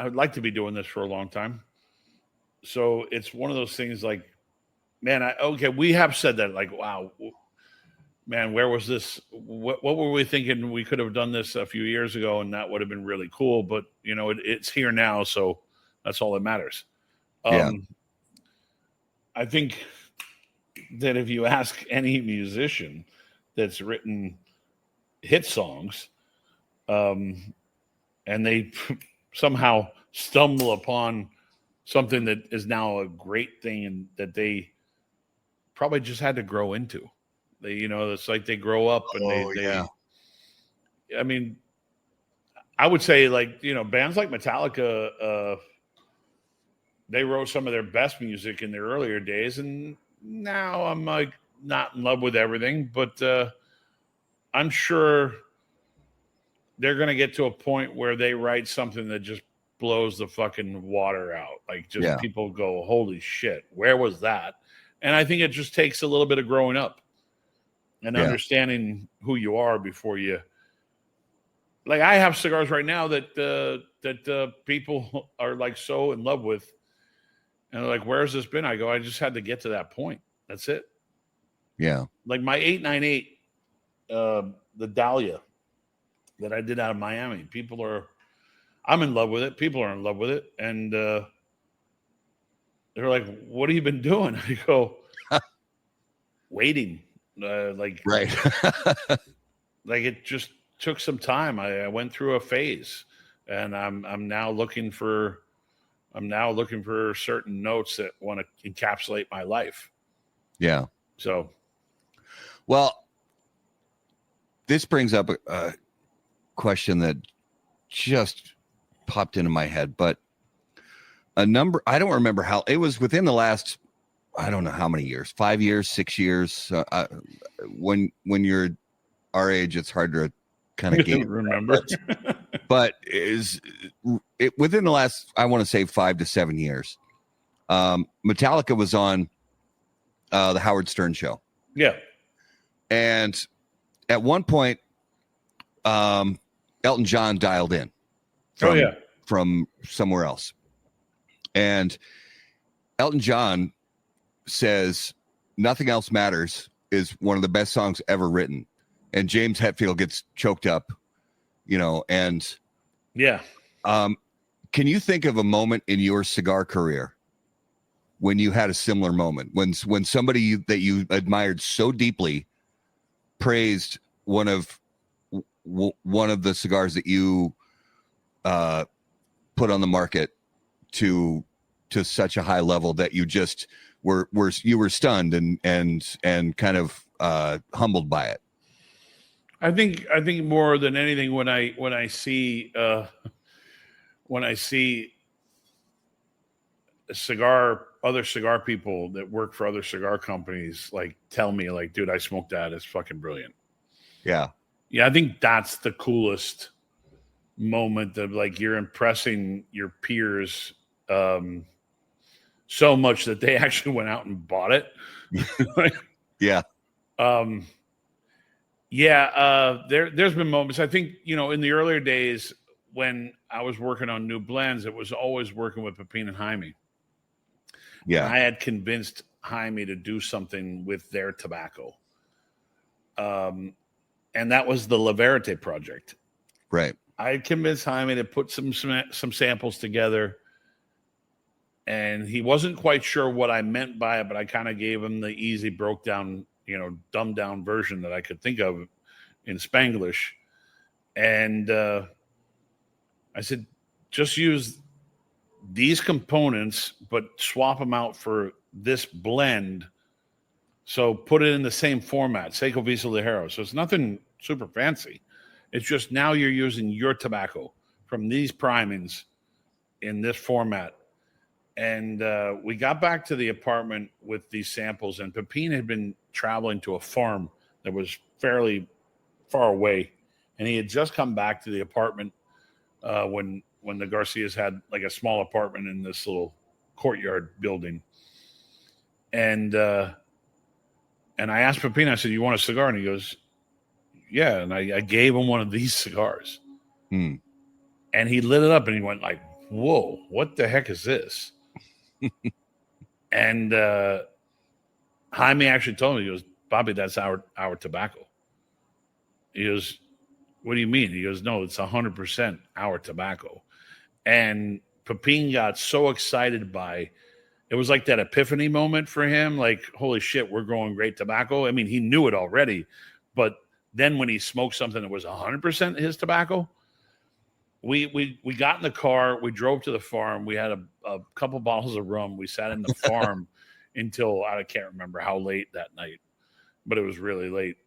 would like to be doing this for a long time. So it's one of those things like, man, we have said that, like, wow, man, where was this? What were we thinking? We could have done this a few years ago, and that would have been really cool. But it's here now, so that's all that matters. I think that if you ask any musician that's written hit songs, and they somehow stumble upon something that is now a great thing, and that they probably just had to grow into. It's like they grow up and I mean, I would say, like, bands like Metallica, they wrote some of their best music in their earlier days, and now I'm like not in love with everything, but I'm sure they're going to get to a point where they write something that just blows the fucking water out. Like, just people go, "Holy shit, where was that?" And I think it just takes a little bit of growing up and understanding who you are before you. Like, I have cigars right now that people are like so in love with, and they're like, "Where's this been?" I go, "I just had to get to that point. That's it." Yeah. Like my 898, the Dahlia that I did out of Miami. I'm in love with it. People are in love with it, and they're like, "What have you been doing?" I go, "Waiting." Right. Like, it just took some time. I went through a phase, and I'm now looking for certain notes that want to encapsulate my life. Yeah. So, well, this brings up a question that just popped into my head, but I don't remember how it was within the last, I don't know how many years, 5 years, 6 years. When you're our age, it's hard to kind of remember. But is it within the last, I want to say 5 to 7 years? Metallica was on the Howard Stern show. Yeah. And at one point, Elton John dialed in from somewhere else. And Elton John says "Nothing Else Matters" is one of the best songs ever written, and James Hetfield gets choked up, and can you think of a moment in your cigar career when you had a similar moment, when somebody that you admired so deeply praised one of the cigars that you put on the market to such a high level that you just were stunned and kind of humbled by it? I think more than anything, when I see a cigar other cigar people that work for other cigar companies like tell me like, dude, I smoked that. It's fucking brilliant. Yeah. Yeah, I think that's the coolest moment of like you're impressing your peers so much that they actually went out and bought it. Yeah. There's been moments. I think, in the earlier days when I was working on new blends, it was always working with Pepin and Jaime. Yeah. And I had convinced Jaime to do something with their tobacco. And that was the La Verite project. Right. I convinced Jaime to put some samples together, and he wasn't quite sure what I meant by it, but I kind of gave him the easy, broke down, dumbed down version that I could think of in Spanglish. And I said, just use these components, but swap them out for this blend. So put it in the same format, Seco Visa Ligero. So it's nothing super fancy. It's just now you're using your tobacco from these primings in this format. And we got back to the apartment with these samples, and Pepin had been traveling to a farm that was fairly far away. And he had just come back to the apartment when the Garcias had like a small apartment in this little courtyard building. And I asked Pepin, I said, you want a cigar? And he goes, yeah. And I gave him one of these cigars. Hmm. And he lit it up and he went like, whoa, what the heck is this? And Jaime actually told me, he goes, Bobby, that's our tobacco. He goes, what do you mean? He goes, no, it's 100% our tobacco. And Pepin got so excited by it was like that epiphany moment for him. Like, holy shit, we're growing great tobacco. I mean, he knew it already, but then when he smoked something that was 100% his tobacco, we got in the car, we drove to the farm, we had a couple bottles of rum, we sat in the farm until I can't remember how late that night, but it was really late,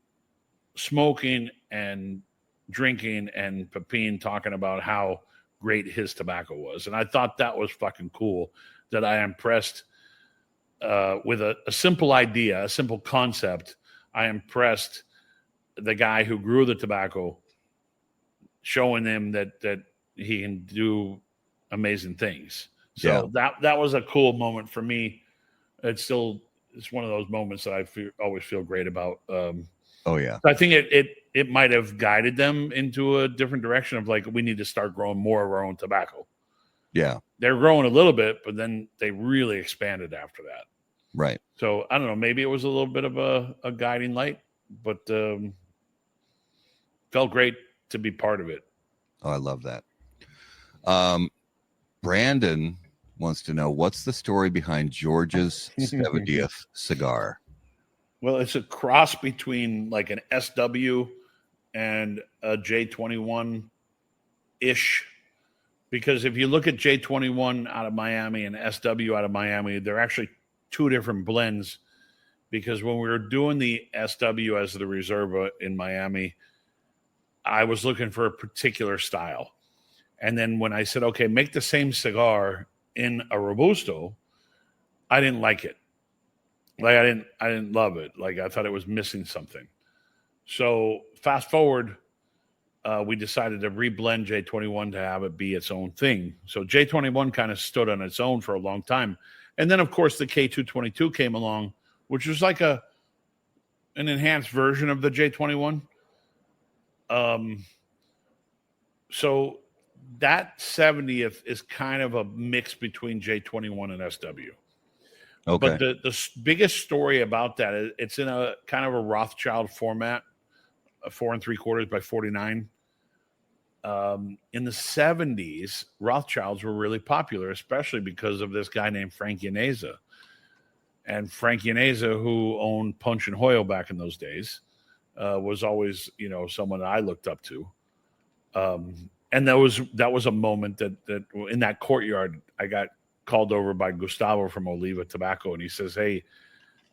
smoking and drinking, and Pepin talking about how great his tobacco was. And I thought that was fucking cool that I impressed with a simple idea, a simple concept. I impressed the guy who grew the tobacco, showing him that he can do amazing things. So that was a cool moment for me. It's one of those moments that I always feel great about. Oh yeah. I think it might have guided them into a different direction of like, we need to start growing more of our own tobacco. Yeah. They're growing a little bit, but then they really expanded after that. Right. So I don't know, maybe it was a little bit of a guiding light, but felt great to be part of it. Oh, I love that. Brandon wants to know, what's the story behind George's 70th cigar? Well, it's a cross between like an SW and a J21-ish. Because if you look at J21 out of Miami and SW out of Miami, they're actually two different blends. Because when we were doing the SW as the Reserva in Miami, I was looking for a particular style. And then when I said, okay, make the same cigar in a Robusto, I didn't like it. Like I didn't love it. Like I thought it was missing something. So fast forward, we decided to reblend J21 to have it be its own thing. So J21 kind of stood on its own for a long time. And then, of course, the K222 came along, which was like an enhanced version of the J21. So that 70th is kind of a mix between J21 and SW. Okay. But the biggest story about that is it's in a kind of a Rothschild format, a 4 3/4 by 49. In the 70s, Rothschilds were really popular, especially because of this guy named Frank Yaneza. And Frank Yaneza, who owned Punch and Hoyle back in those days, was always, someone that I looked up to. And that was a moment that in that courtyard, I got called over by Gustavo from Oliva Tobacco, and he says, hey,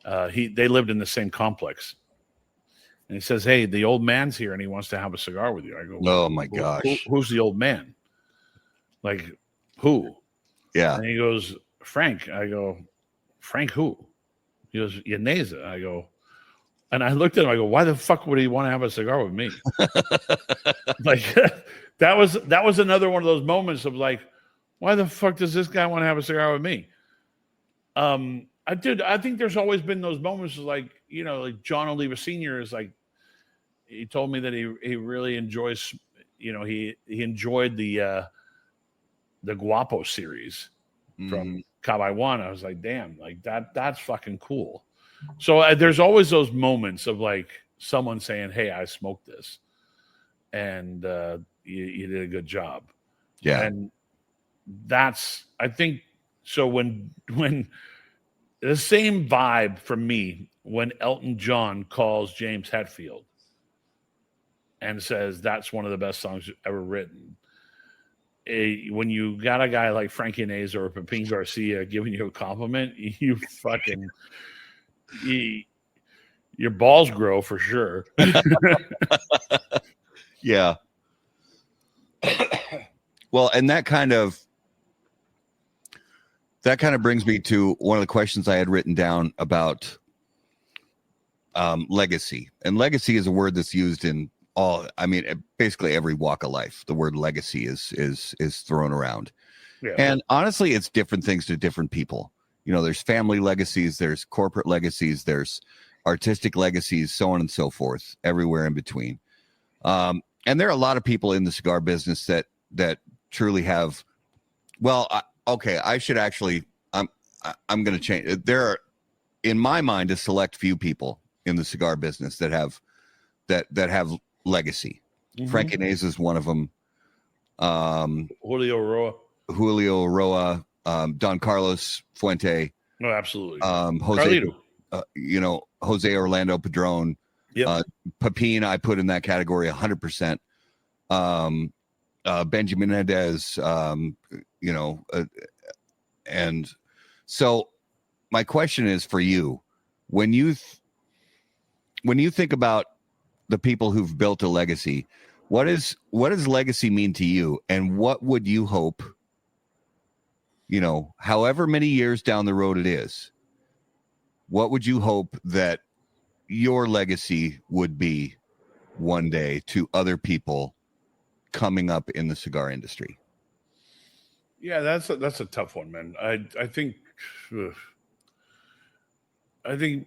they lived in the same complex. And he says, hey, the old man's here, and he wants to have a cigar with you. I go, oh, my gosh. Who's the old man? Like, who? Yeah. And he goes, Frank. I go, Frank who? He goes, Yaneza. I go, and I looked at him, I go, why the fuck would he want to have a cigar with me? Like that was another one of those moments of like, why the fuck does this guy want to have a cigar with me? I think there's always been those moments of like, you know, like John Oliva Sr. is like, he told me that he really enjoys, you know, he enjoyed the Guapo series from Cabai One. I was like, damn, like that's fucking cool. So there's always those moments of like someone saying, hey, I smoked this and you did a good job. Yeah. And that's, I think, so when the same vibe for me when Elton John calls James Hetfield and says that's one of the best songs ever written. When you got a guy like Frankie Yaneza or Pepin Garcia giving you a compliment, you fucking your balls grow for sure. Yeah. Well, and that kind of brings me to one of the questions I had written down about legacy. And legacy is a word that's used in basically every walk of life. The word legacy is thrown around. Yeah. And honestly, it's different things to different people. You know, there's family legacies, there's corporate legacies, there's artistic legacies, so on and so forth, everywhere in between. And there are a lot of people in the cigar business that truly have, well, I should actually, I'm going to change. There are, in my mind, a select few people in the cigar business that have legacy. Frank Yaneza is one of them. Julio Roa, Don Carlos Fuente. No, absolutely. Jose, Jose Orlando Padron. Yep. Pepin, I put in that category 100%. Benjamin Hernandez, and so my question is for you, when you think about the people who've built a legacy, what does legacy mean to you, and what would you hope, however many years down the road it is, what would you hope that your legacy would be one day to other people coming up in the cigar industry? Yeah, that's a tough one, man. I think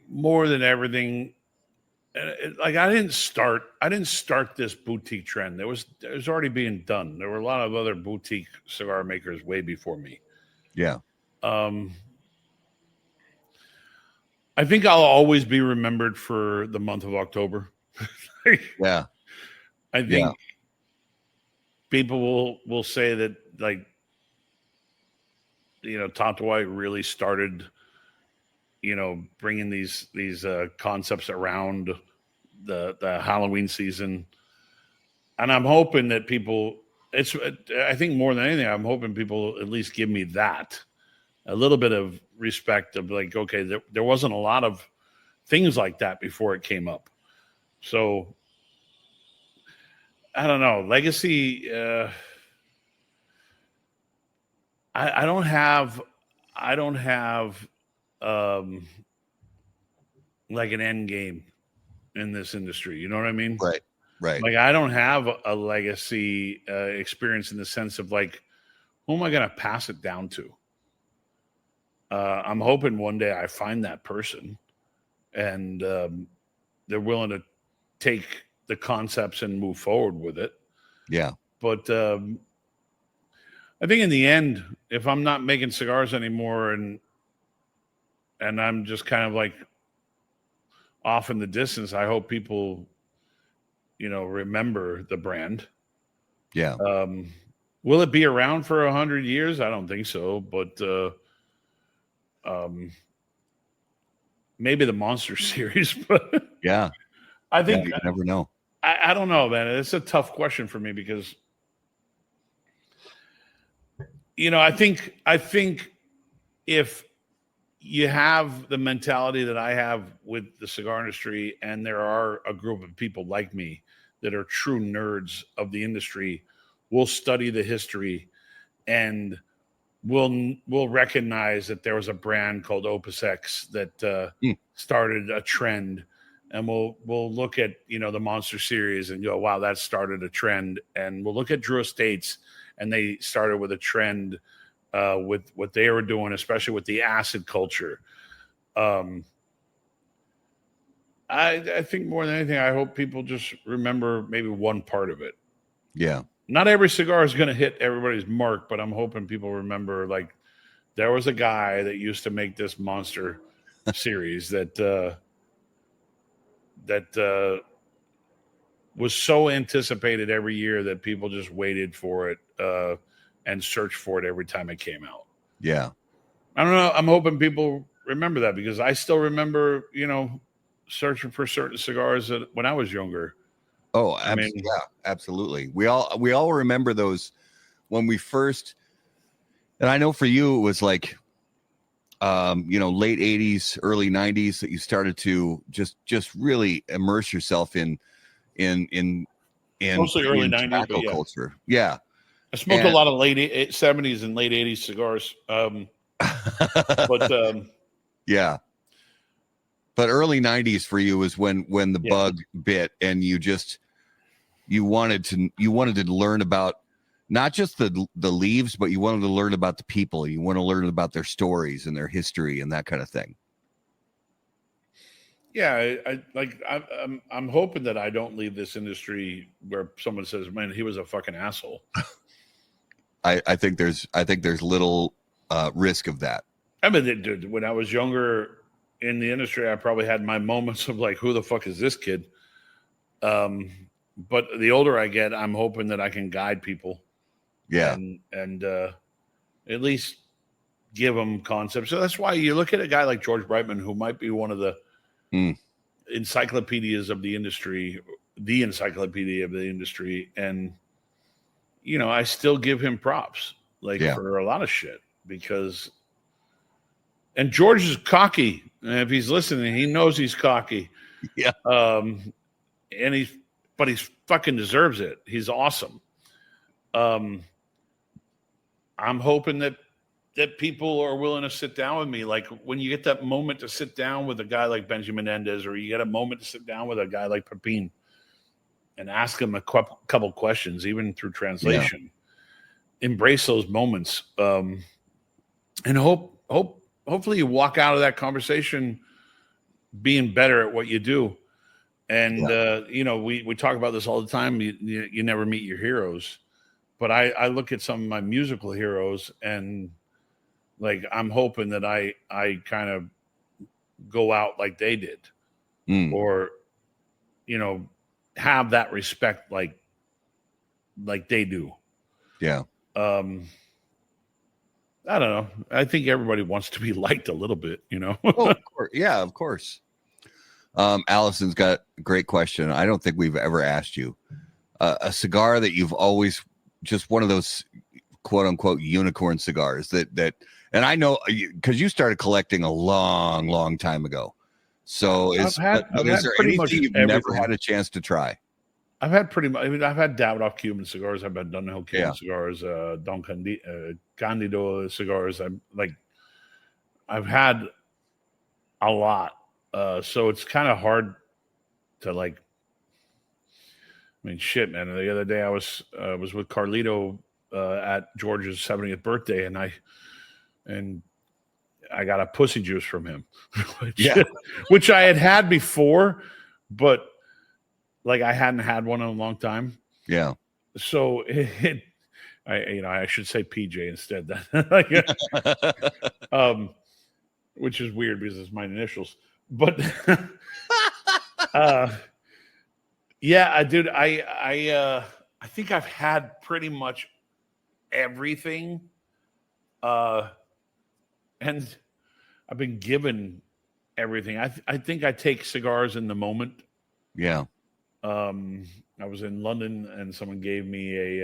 more than everything, like I didn't start this boutique trend. It was already being done. There were a lot of other boutique cigar makers way before me. Yeah. I think I'll always be remembered for the month of October. Yeah. I think people will say that, like, Tatuaje really started, bringing these concepts around the Halloween season. And I'm hoping that people, I think more than anything, I'm hoping people at least give me that, a little bit of respect of like, okay, there wasn't a lot of things like that before it came up. So I don't know. Legacy, I don't have like an end game in this industry. You know what I mean? Right. Like I don't have a legacy experience in the sense of like, who am I going to pass it down to? I'm hoping one day I find that person and they're willing to take the concepts and move forward with it. Yeah. But I think in the end, if I'm not making cigars anymore and I'm just kind of like off in the distance, I hope people, remember the brand. Yeah. Will it be around for 100 years? I don't think so, but maybe the Monster series. But yeah, I think you never know. I don't know, man. It's a tough question for me because, I think if you have the mentality that I have with the cigar industry, and there are a group of people like me that are true nerds of the industry, will study the history and will recognize that there was a brand called Opus X that started a trend, and we'll look at the Monster series and go, wow, that started a trend. And we'll look at Drew Estates, and they started with a trend with what they were doing, especially with the acid culture. I think more than anything, I hope people just remember maybe one part of it. Yeah. Not every cigar is going to hit everybody's mark, but I'm hoping people remember, like, there was a guy that used to make this Monster series that was so anticipated every year that people just waited for it and searched for it every time it came out. Yeah. I don't know. I'm hoping people remember that, because I still remember, searching for certain cigars when I was younger. Oh, yeah, absolutely. We all remember those when we first, and I know for you it was like, late 80s, early 90s that you started to just really immerse yourself in mostly early 90s, tobacco culture. Yeah. I smoked a lot of late 70s and late 80s cigars. Yeah. But early 90s for you was when the bug bit, and you wanted to learn about not just the leaves, but you wanted to learn about the people. You want to learn about their stories and their history and that kind of thing. Yeah, I'm hoping that I don't leave this industry where someone says, "Man, he was a fucking asshole." I think there's little risk of that. I mean, dude, when I was younger in the industry, I probably had my moments of like, who the fuck is this kid? But the older I get, I'm hoping that I can guide people. Yeah. And at least give them concepts. So that's why you look at a guy like George Brightman, who might be one of the encyclopedias of the industry, And, I still give him props, for a lot of shit, and George is cocky. And if he's listening, he knows he's cocky. Yeah. But he fucking deserves it. He's awesome. I'm hoping that people are willing to sit down with me. Like when you get that moment to sit down with a guy like Benjamin Menendez, or you get a moment to sit down with a guy like Pepin and ask him a couple questions, even through translation. Yeah. Embrace those moments. And hopefully you walk out of that conversation being better at what you do. And, we talk about this all the time. You never meet your heroes, but I look at some of my musical heroes, and like, I'm hoping that I kind of go out like they did, or, have that respect like they do. Yeah. I don't know. I think everybody wants to be liked a little bit, Oh, of course. Yeah, of course. Allison's got a great question. I don't think we've ever asked you a cigar that you've always, just one of those quote unquote unicorn cigars that, and I know because you started collecting a long time ago. So is there anything you've never had a chance to try? I've had pretty much. I mean, I've had Davidoff Cuban cigars. I've had Dunhill Cuban cigars, Don Candido cigars. I've had a lot. So it's kind of hard to like. I mean, shit, man. The other day I was with Carlito at George's 70th birthday, and I got a pussy juice from him, which I had before, but like I hadn't had one in a long time. Yeah. So I should say PJ instead. Which is weird because it's my initials. But dude, I think I've had pretty much everything. And I've been given everything. I think I take cigars in the moment. Yeah. I was in London and someone gave me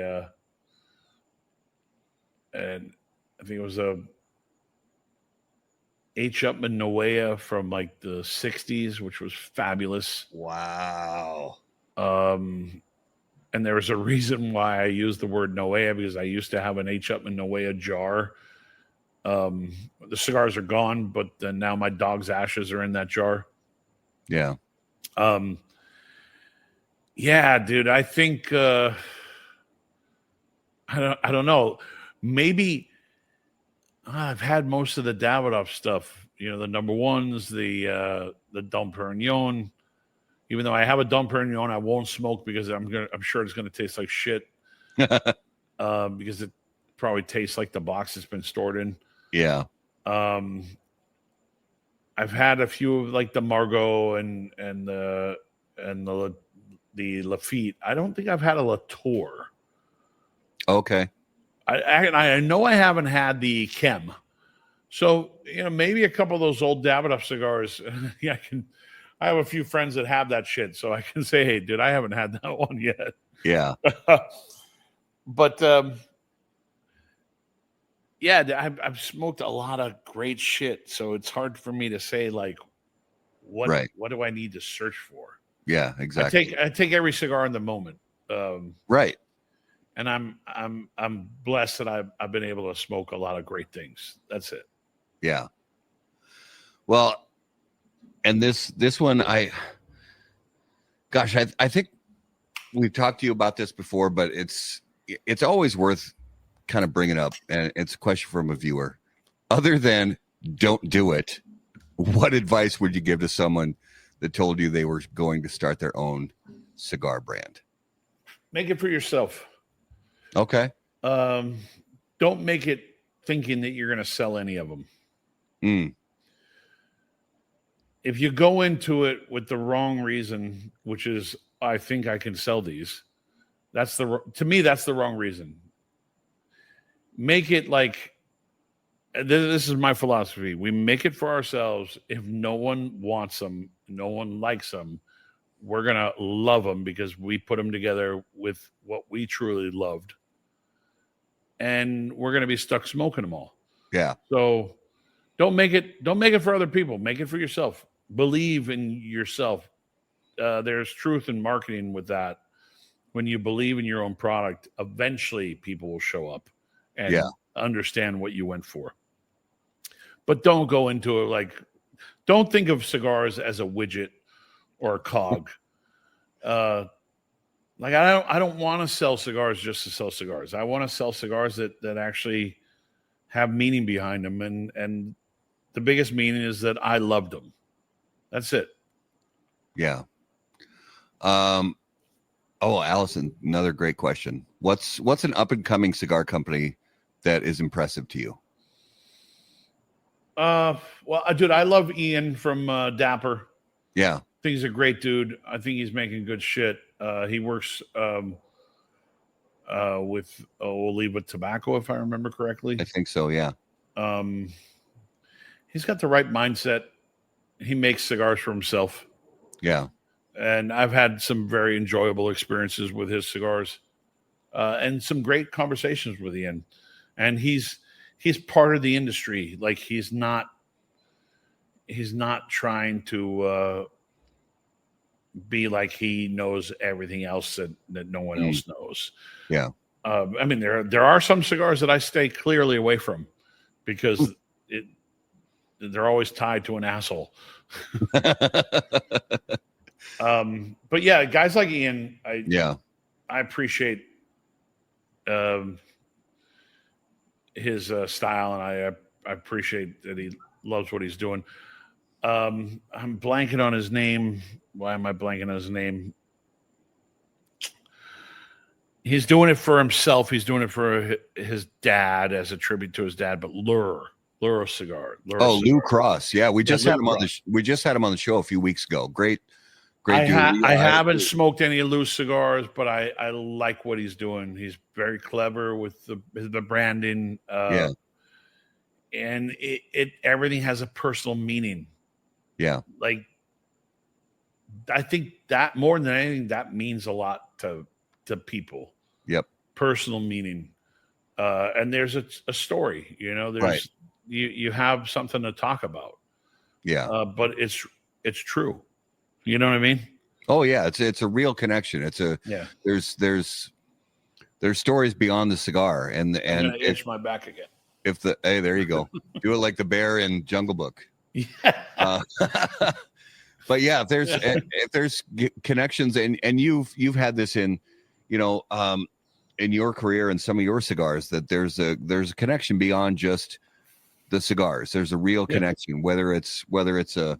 and I think it was a H. Upmann Noea from like the 60s, which was fabulous. Wow. And there was a reason why I used the word Noea, because I used to have an H. Upmann Noea jar The cigars are gone, but then now my dog's ashes are in that jar. Yeah. Yeah, dude. I think I don't know. Maybe I've had most of the Davidoff stuff. The number ones, the Dom Perignon. Even though I have a Dom Perignon, I won't smoke because I'm sure it's gonna taste like shit. Because it probably tastes like the box it's been stored in. Yeah. I've had a few of like the Margot and the Lafite. I don't think I've had a Latour. Okay. I know I haven't had the Chem. So, maybe a couple of those old Davidoff cigars. Yeah, I have a few friends that have that shit, so I can say, hey, dude, I haven't had that one yet. Yeah. But yeah, I've smoked a lot of great shit, so it's hard for me to say like what do I need to search for? Yeah, exactly. I take every cigar in the moment. Right. And I'm blessed that I've been able to smoke a lot of great things. That's it. Yeah. Well, and this one, I think we've talked to you about this before, but it's always worth kind of bringing up, and it's a question from a viewer. Other than don't do it, what advice would you give to someone that told you they were going to start their own cigar brand? Make it for yourself. Okay. Don't make it thinking that you're going to sell any of them. If you go into it with the wrong reason, which is I think I can sell these, to me that's the wrong reason. Make it like this is my philosophy. We make it for ourselves. If no one wants them, no one likes them, we're going to love them because we put them together with what we truly loved. And we're going to be stuck smoking them all. Yeah. So don't make it for other people. Make it for yourself. Believe in yourself. There's truth in marketing with that. When you believe in your own product, eventually people will show up and understand what you went for. But don't go into it like, don't think of cigars as a widget or a cog. Like I don't want to sell cigars just to sell cigars. I want to sell cigars that actually have meaning behind them, and the biggest meaning is that I loved them. That's it. Yeah. Oh, Allison, another great question. What's an up and coming cigar company that is impressive to you? Well, dude, I love Ian from Dapper. Yeah. I think he's a great dude. I think he's making good shit. He works with Oliva Tobacco, if I remember correctly. I think so, yeah. He's got the right mindset. He makes cigars for himself. Yeah. And I've had some very enjoyable experiences with his cigars and some great conversations with Ian. And he's part of the industry. Like he's not trying to be like he knows everything else that no one else knows. Yeah. I mean, there are some cigars that I stay clearly away from because they're always tied to an asshole. But yeah, guys like Ian, I appreciate his style, and I appreciate that he loves what he's doing. I'm blanking on his name. Why am I blanking on his name? He's doing it for himself. He's doing it for his dad as a tribute to his dad. But Lure Cigar. Lou Cross. Yeah, we just had him on the show a few weeks ago. Great dude. I haven't smoked any Lou cigars, but I like what he's doing. He's very clever with the branding. And it everything has a personal meaning. Yeah. Like, I think that more than anything, that means a lot to people. Yep. Personal meaning. And there's a story, there's you have something to talk about. Yeah. But it's true. You know what I mean? Oh yeah. It's a real connection. There's stories beyond the cigar, and I'm gonna itch my back again. Hey, there you go. Do it like the bear in Jungle Book. Yeah. But yeah, if there's connections, and you've had this in, in your career and some of your cigars, that there's a connection beyond just the cigars. There's a real connection, whether it's a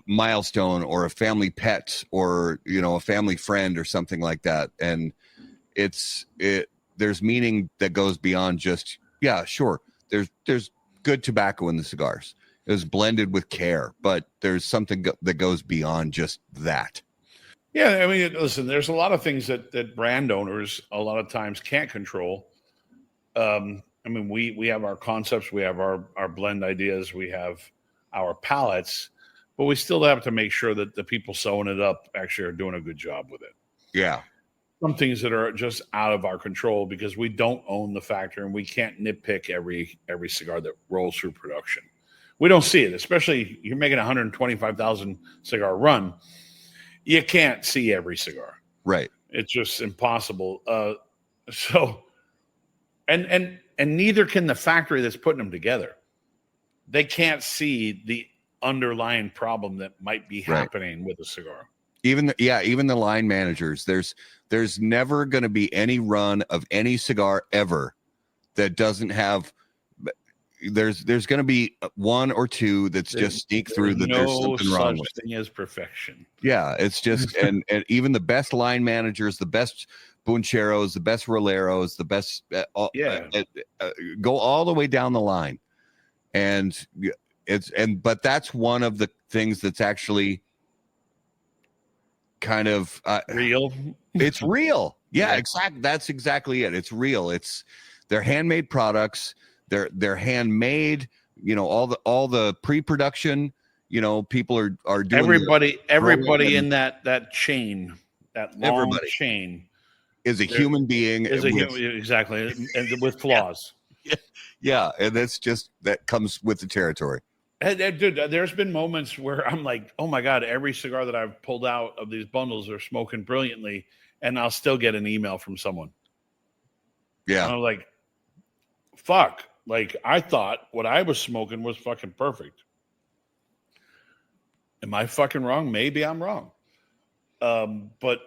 milestone or a family pet or a family friend or something like that, and there's meaning that goes beyond just sure. There's good tobacco in the cigars. It was blended with care, but there's something that goes beyond just that. Yeah, I mean, listen, there's a lot of things that brand owners a lot of times can't control. I mean, we have our concepts, we have our blend ideas, we have our palettes, but we still have to make sure that the people sewing it up actually are doing a good job with it. Yeah. Some things that are just out of our control because we don't own the factory and we can't nitpick every cigar that rolls through production. We don't see it, especially you're making a 125,000 cigar run. You can't see every cigar. Right. It's just impossible. And neither can the factory that's putting them together. They can't see the underlying problem that might be happening with a cigar. Even the line managers, there's never going to be any run of any cigar ever that doesn't have. There's going to be one or two that's just sneak through that there's something wrong with. Thing as perfection. Yeah, it's just and even the best line managers, the best buncheros, the best roleros, the best go all the way down the line, and but that's one of the things that's actually kind of real. It's real. Yeah, exactly. That's exactly it. It's real. They're handmade products. They're handmade. All the pre-production. People are doing. Everybody in that chain, that long chain, is a human being. Exactly, and with flaws. Yeah, and that comes with the territory. Dude, there's been moments where I'm like, oh my God, every cigar that I've pulled out of these bundles are smoking brilliantly, and I'll still get an email from someone. Yeah. And I'm like, fuck. Like, I thought what I was smoking was fucking perfect. Am I fucking wrong? Maybe I'm wrong. But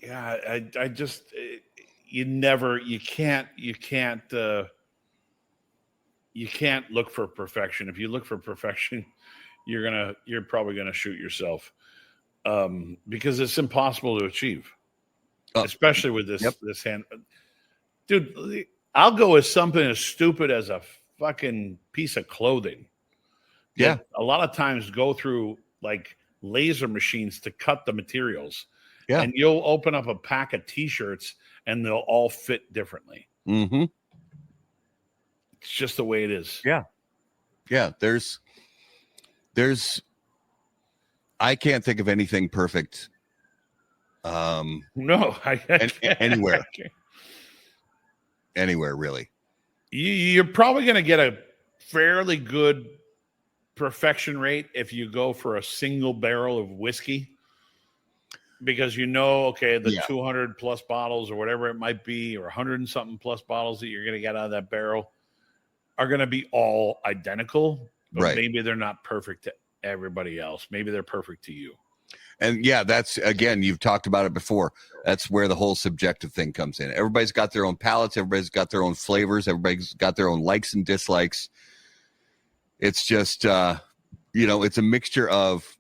yeah, I just, you can't look for perfection. If you look for perfection, you're probably gonna shoot yourself, because it's impossible to achieve, especially with this hand. Dude, I'll go with something as stupid as a fucking piece of clothing. Yeah, a lot of times go through like laser machines to cut the materials. Yeah, and you'll open up a pack of T-shirts and they'll all fit differently. Mm-hmm. It's just the way it is. Yeah. There's I can't think of anything perfect. No, anywhere. Anywhere, really. You're probably going to get a fairly good perfection rate if you go for a single barrel of whiskey, because the 200 plus bottles or whatever it might be, or 100 and something plus bottles that you're going to get out of that barrel are going to be all identical, but maybe they're not perfect to everybody else. Maybe they're perfect to you. And that's, again, you've talked about it before. That's where the whole subjective thing comes in. Everybody's got their own palates. Everybody's got their own flavors. Everybody's got their own likes and dislikes. It's just, it's a mixture of,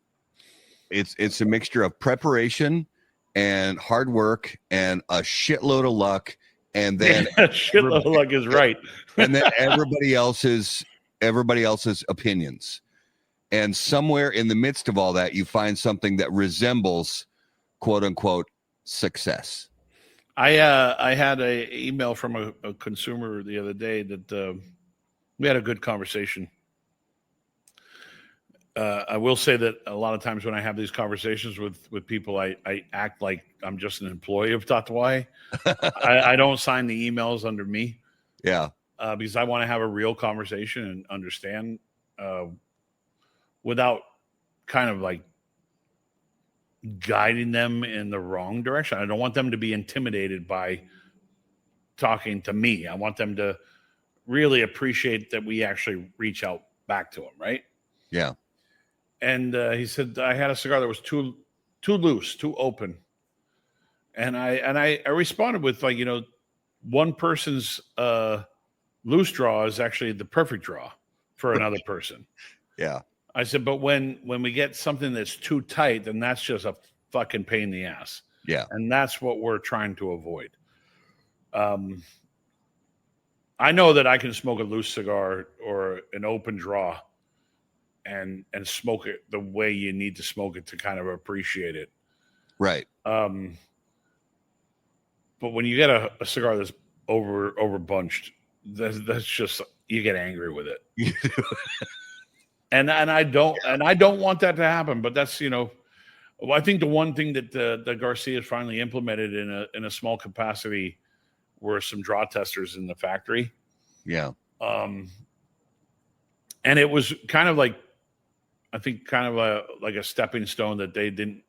it's a mixture of preparation and hard work and a shitload of luck. And then a shitload of luck is right. And then everybody else's opinions. And somewhere in the midst of all that, you find something that resembles, quote unquote, success. I had an email from a consumer the other day that we had a good conversation. I will say that a lot of times when I have these conversations with people, I act like I'm just an employee of Tatuaje. I don't sign the emails under me. Yeah. Because I want to have a real conversation and understand without kind of like guiding them in the wrong direction. I don't want them to be intimidated by talking to me. I want them to really appreciate that we actually reach out back to them, right? Yeah. And he said, I had a cigar that was too loose, too open. And I responded with, like, one person's loose draw is actually the perfect draw for another person. Yeah. I said, but when we get something that's too tight, then that's just a fucking pain in the ass. Yeah. And that's what we're trying to avoid. I know that I can smoke a loose cigar or an open draw and smoke it the way you need to smoke it to kind of appreciate it. Right. But when you get a cigar that's over bunched, that's just, you get angry with it. and I don't want that to happen, but that's, I think the one thing that the Garcia finally implemented in a small capacity were some draw testers in the factory. Yeah. And it was kind of like, I think kind of like a stepping stone that they didn't,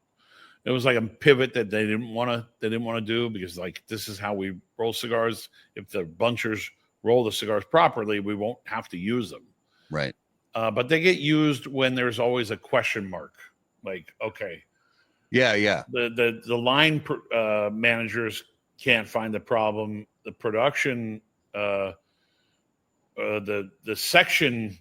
it was like a pivot that they didn't want to do, because, like, this is how we roll cigars. If the bunchers roll the cigars properly, we won't have to use them. Right. But they get used when there's always a question mark. Like, okay. Yeah. The line managers can't find the problem. The production, the section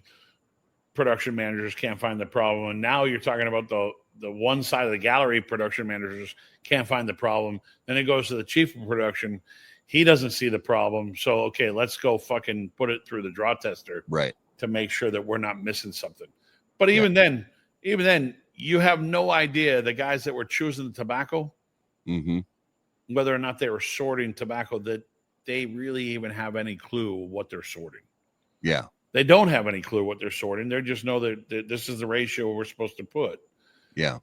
production managers can't find the problem. And now you're talking about the one side of the gallery production managers can't find the problem. Then it goes to the chief of production. He doesn't see the problem. So, okay, let's go fucking put it through the draw tester. Right. To make sure that we're not missing something. But even then, you have no idea, the guys that were choosing the tobacco, whether or not they were sorting tobacco, that they really even have any clue what they're sorting. Yeah. They don't have any clue what they're sorting. They just know that this is the ratio we're supposed to put. Yeah.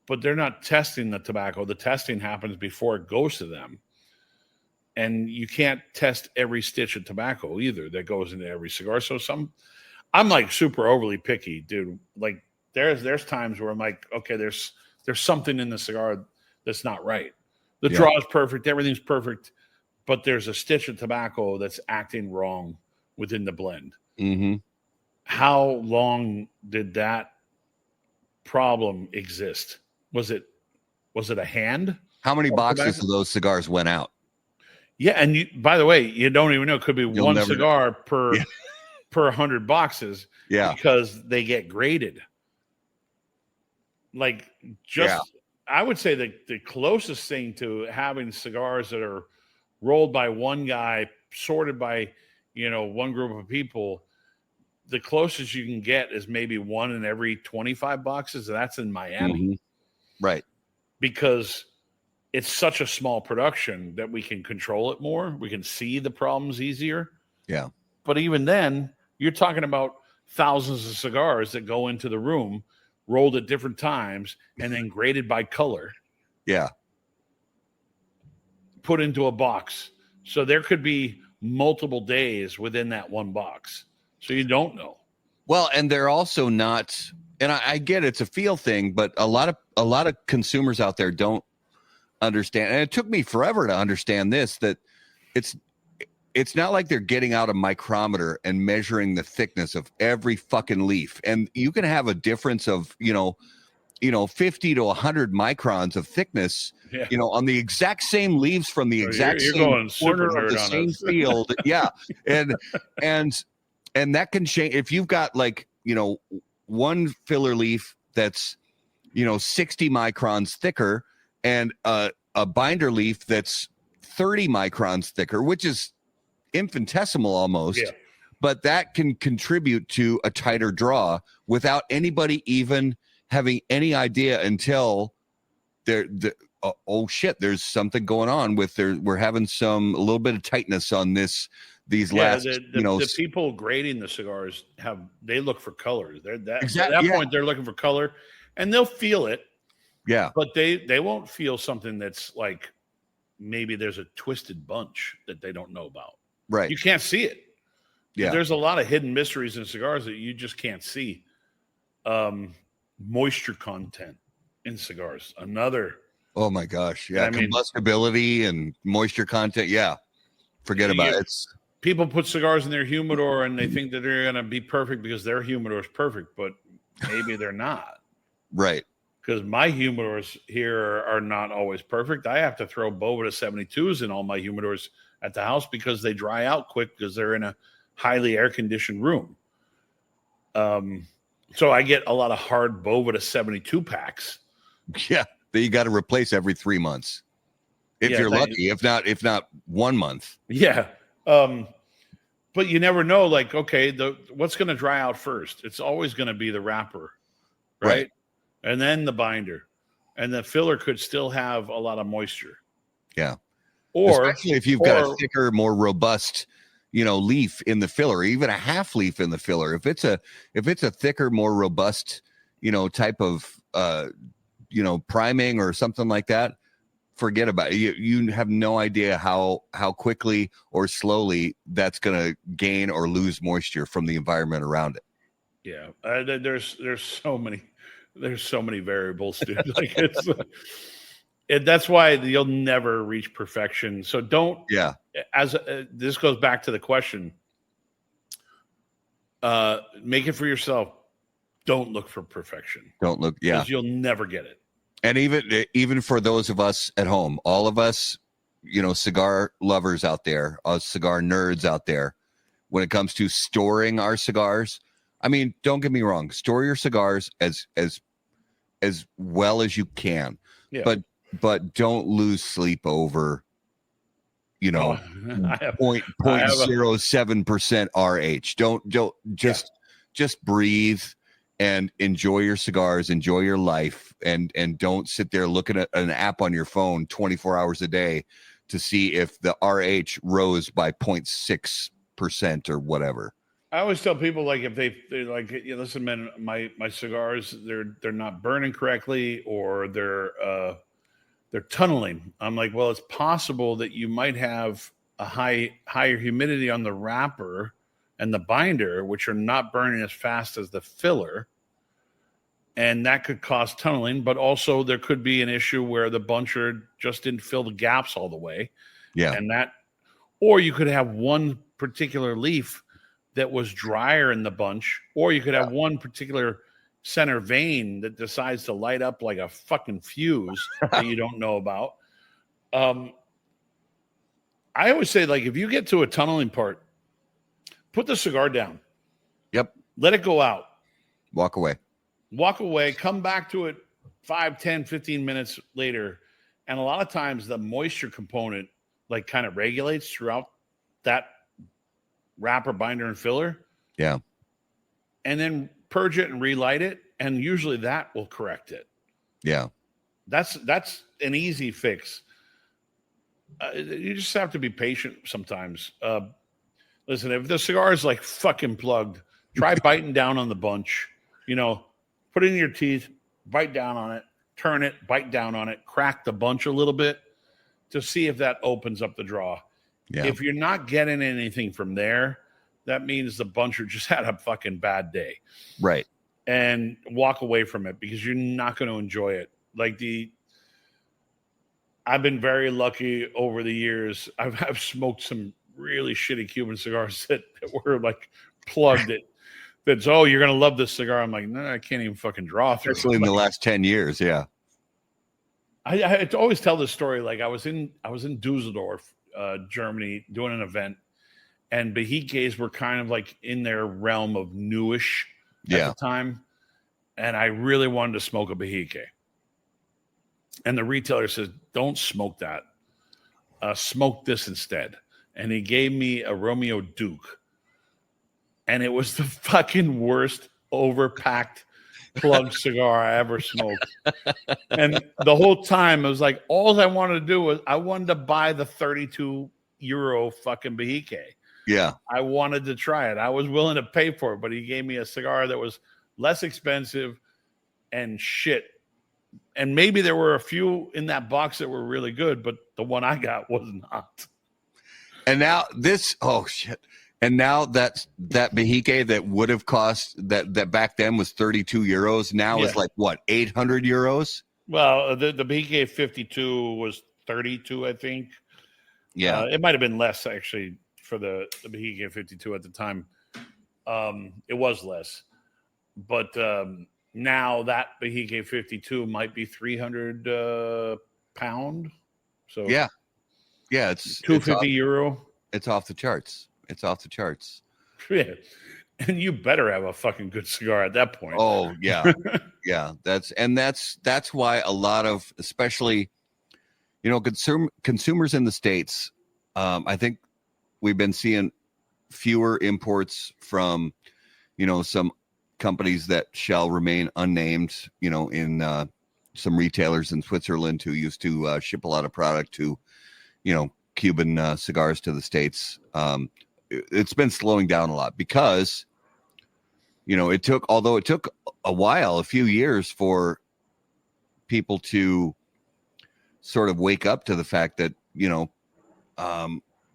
But they're not testing the tobacco. The testing happens before it goes to them. And you can't test every stitch of tobacco either that goes into every cigar. So I'm like super overly picky, dude. Like there's times where I'm like, okay, there's something in the cigar that's not right. The draw is perfect. Everything's perfect. But there's a stitch of tobacco that's acting wrong within the blend. Mm-hmm. How long did that problem exist? Was it a hand? How many boxes of those cigars went out? Yeah, and by the way, you don't even know. It could be one cigar per 100 boxes. Yeah, because they get graded. Like, I would say that the closest thing to having cigars that are rolled by one guy, sorted by one group of people, the closest you can get is maybe one in every 25 boxes. And that's in Miami, right? Because it's such a small production that we can control it more. We can see the problems easier. Yeah. But even then, you're talking about thousands of cigars that go into the room, rolled at different times, and then graded by color. Yeah. Put into a box. So there could be multiple days within that one box. So you don't know. Well, and they're also not, and I get it's a feel thing, but a lot of consumers out there don't understand, and it took me forever to understand this, that it's not like they're getting out a micrometer and measuring the thickness of every fucking leaf, and you can have a difference of 50 to 100 microns of thickness on the exact same leaves from the exact same corner of the same field. Yeah. And that can change if you've got one filler leaf that's 60 microns thicker and a binder leaf that's 30 microns thicker, which is infinitesimal almost. Yeah. But that can contribute to a tighter draw without anybody even having any idea until oh shit, there's something going on with we're having a little bit of tightness on these last the people grading the cigars they look for color. At that point they're looking for color, and they'll feel it. Yeah. But they won't feel something that's like maybe there's a twisted bunch that they don't know about. Right. You can't see it. Yeah. There's a lot of hidden mysteries in cigars that you just can't see. Moisture content in cigars. Another. Oh my gosh. Yeah. Combustibility and moisture content. Yeah. Forget about it. People put cigars in their humidor and they think that they're going to be perfect because their humidor is perfect, but maybe they're not. Right. Because my humidors here are not always perfect. I have to throw Bout 72s in all my humidors at the house because they dry out quick because they're in a highly air-conditioned room. So I get a lot of hard Bout 72 packs. Yeah, that you got to replace every 3 months. If you're lucky, if not 1 month. Yeah. But you never know, like, okay, what's going to dry out first? It's always going to be the wrapper, right? And then the binder. And the filler could still have a lot of moisture. Yeah. Or especially if you've got a thicker, more robust, leaf in the filler, even a half leaf in the filler. If it's a thicker, more robust, type of priming or something like that, forget about it. You have no idea how quickly or slowly that's going to gain or lose moisture from the environment around it. Yeah, there's so many variables, dude. Like that's why you'll never reach perfection. So don't. Yeah. This goes back to the question. Make it for yourself. Don't look for perfection. Don't look. Yeah. Because you'll never get it. And even for those of us at home, all of us, cigar lovers out there, us cigar nerds out there, when it comes to storing our cigars, I mean, don't get me wrong, store your cigars as well as you can, but don't lose sleep over, 0.07% RH. Don't just breathe and enjoy your cigars, enjoy your life, and don't sit there looking at an app on your phone 24 hours a day to see if the RH rose by 0.6% or whatever. I always tell people, like, if they like, listen, man, my cigars, they're not burning correctly, or they're tunneling. I'm like, well, it's possible that you might have a higher humidity on the wrapper and the binder, which are not burning as fast as the filler. And that could cause tunneling, but also there could be an issue where the buncher just didn't fill the gaps all the way. Yeah. Or you could have one particular leaf that was drier in the bunch, or you could have one particular center vein that decides to light up like a fucking fuse that you don't know about. I always say, like, if you get to a tunneling part, put the cigar down. Yep. Let it go out. Walk away, come back to it 5, 10, 15 minutes later. And a lot of times the moisture component like kind of regulates throughout that wrapper, binder, and filler. Yeah. And then purge it and relight it. And usually that will correct it. Yeah. That's an easy fix. You just have to be patient sometimes. Listen, if the cigar is like fucking plugged, try biting down on the bunch. Put it in your teeth, bite down on it, turn it, bite down on it, crack the bunch a little bit to see if that opens up the draw. Yeah. If you're not getting anything from there, that means the buncher just had a fucking bad day. Right. And walk away from it because you're not going to enjoy it. Like I've been very lucky over the years. I've smoked some really shitty Cuban cigars that were like plugged it. That's, you're going to love this cigar. I'm like, no, I can't even fucking draw through. Especially in the last 10 years. Yeah. I always tell this story. Like I was in Dusseldorf, Germany, doing an event, and Behikes were kind of like in their realm of newish at the time. And I really wanted to smoke a Behike. And the retailer says, don't smoke that. Smoke this instead. And he gave me a Romeo Duke. And it was the fucking worst overpacked plug cigar I ever smoked. And the whole time it was like, all I wanted to do was I wanted to buy the 32 euro fucking Behike. Yeah. I wanted to try it. I was willing to pay for it, but he gave me a cigar that was less expensive and shit. And maybe there were a few in that box that were really good, but the one I got was not. And now And now that Behike that would have cost that back then was 32 euros now is like what, 800 euros? Well, the Behike 52 was 32, I think. Yeah. It might have been less actually for the Bahia 52 at the time. It was less, but now that Bahia 52 might be 300 pound. So yeah, it's €250. It's off the charts. It's off the charts. Yeah. And you better have a fucking good cigar at that point. Oh yeah, yeah. That's why a lot of, especially, consumers in the States, I think we've been seeing fewer imports from, some companies that shall remain unnamed, in some retailers in Switzerland who used to ship a lot of product to, Cuban cigars to the States. It's been slowing down a lot because, although it took a while, a few years for people to sort of wake up to the fact that,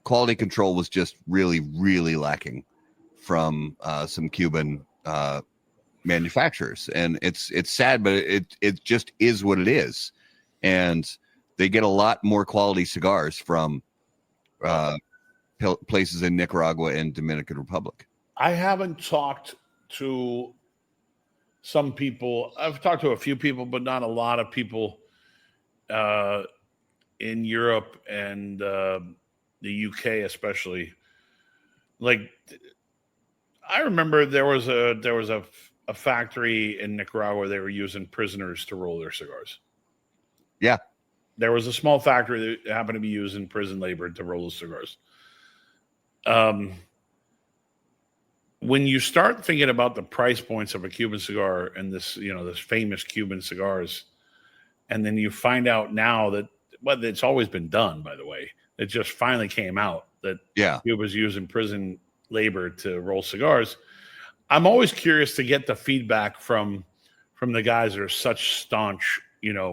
quality control was just really, really lacking from some Cuban manufacturers. And it's sad, but it just is what it is. And they get a lot more quality cigars from places in Nicaragua and Dominican Republic. I haven't talked to some people. I've talked to a few people, but not a lot of people in Europe and the UK, especially. Like, I remember there was a factory in Nicaragua. They were using prisoners to roll their cigars. Yeah. There was a small factory that happened to be using prison labor to roll the cigars. When you start thinking about the price points of a Cuban cigar and this famous Cuban cigars, and then you find out now that, well, it's always been done, by the way. It just finally came out that Cuba's using prison labor to roll cigars. I'm always curious to get the feedback from the guys that are such staunch,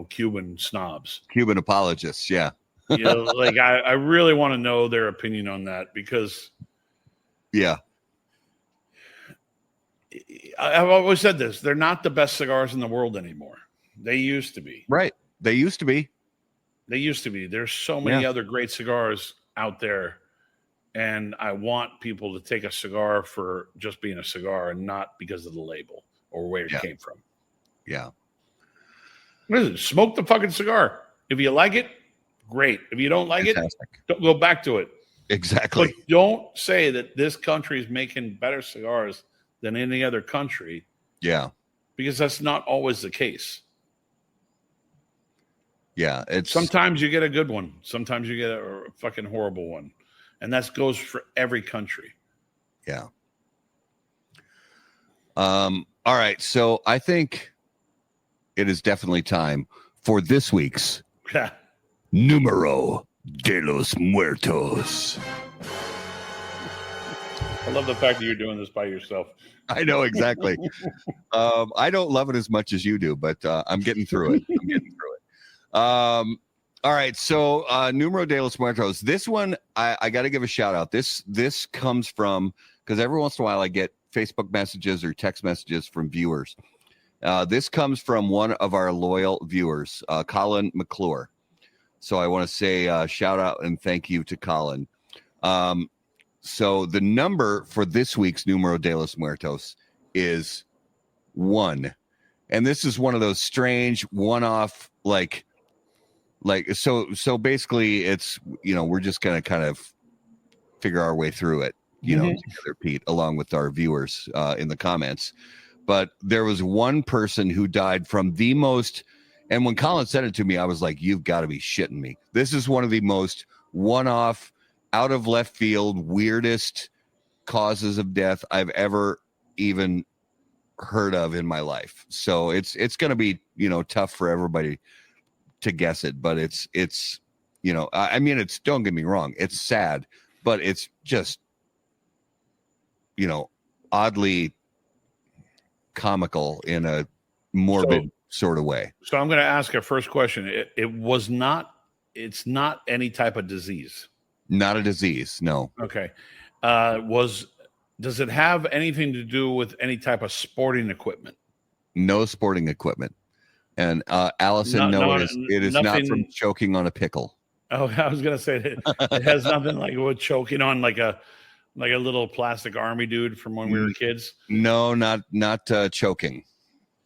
Cuban snobs, Cuban apologists. Yeah. Like I really want to know their opinion on that, because I've always said this. They're not the best cigars in the world anymore. They used to be. Right. They used to be. There's so many other great cigars out there. And I want people to take a cigar for just being a cigar and not because of the label or where it came from. Yeah. Listen, smoke the fucking cigar. If you like it, great. If you don't like it, don't go back to it. Exactly. But don't say that this country is making better cigars than any other country. Yeah. Because that's not always the case. Yeah. Sometimes you get a good one. Sometimes you get a fucking horrible one. And that goes for every country. Yeah. All right. So I think it is definitely time for this week's Numero de los Muertos. I love the fact that you're doing this by yourself. I know, exactly. I don't love it as much as you do, but I'm getting through it. All right, so Numero de los Muertos. This one, I got to give a shout out. This comes from, because every once in a while I get Facebook messages or text messages from viewers. This comes from one of our loyal viewers, Colin McClure. So I want to say shout out and thank you to Colin. So the number for this week's Numero de los Muertos is 1. And this is one of those strange one-off, so basically it's, we're just going to kind of figure our way through it, together, Pete, along with our viewers in the comments. But there was one person who died from the most, and when Colin sent it to me, I was like, you've got to be shitting me. This is one of the most one-off, out of left field, weirdest causes of death I've ever even heard of in my life. So it's going to be, tough for everybody to guess it, but it's don't get me wrong, it's sad, but it's just oddly comical in a morbid sort of way. So I'm going to ask a first question. It's not any type of disease. Not a disease, no. Okay. Does it have anything to do with any type of sporting equipment? No sporting equipment. And Allison, it is not from choking on a pickle. Oh, I was gonna say it has nothing like with choking on like a little plastic army dude from when we were kids. No, not choking.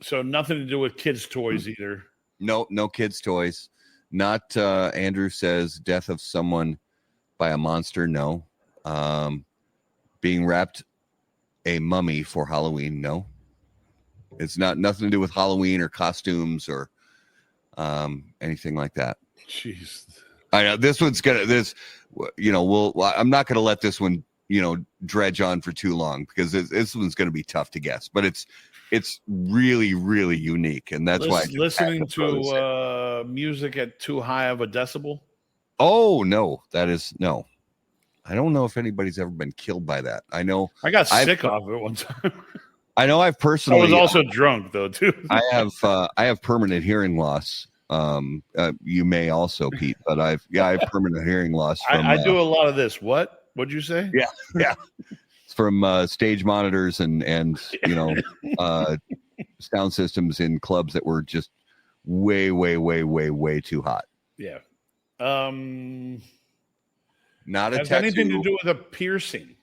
So nothing to do with kids' toys either. No kids' toys. Not Andrew says death of someone by a monster. No. Being wrapped a mummy for Halloween. No. It's nothing to do with Halloween or costumes or anything like that. Jeez. I know this one's I'm not gonna let this one, dredge on for too long because this one's gonna be tough to guess, but it's really, really unique. And that's why listening to music at too high of a decibel. Oh no, that is no. I don't know if anybody's ever been killed by that. I know I got sick off it one time. I know I've personally. I was also drunk though too. I have permanent hearing loss. You may also, Pete, but I have permanent hearing loss. I do a lot of this. What'd you say? Yeah. It's from stage monitors and sound systems in clubs that were just way, way, way, way, way too hot. Yeah. Not a has tattoo. Anything to do with a piercing?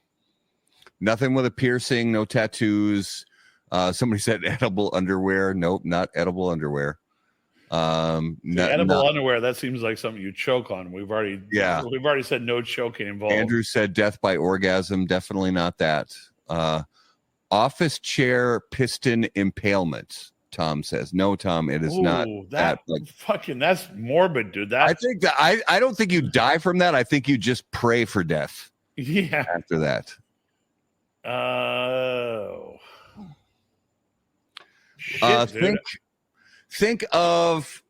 Nothing with a piercing. No tattoos. Somebody said edible underwear. Nope, not edible underwear. Edible underwear. That seems like something you choke on. We've already said no choking involved. Andrew said death by orgasm. Definitely not that. Office chair piston impalement. Tom says no. Tom, it is not that. That's morbid, dude. I think that I don't think you die from that. I think you just pray for death. Yeah. After that. Oh. Think of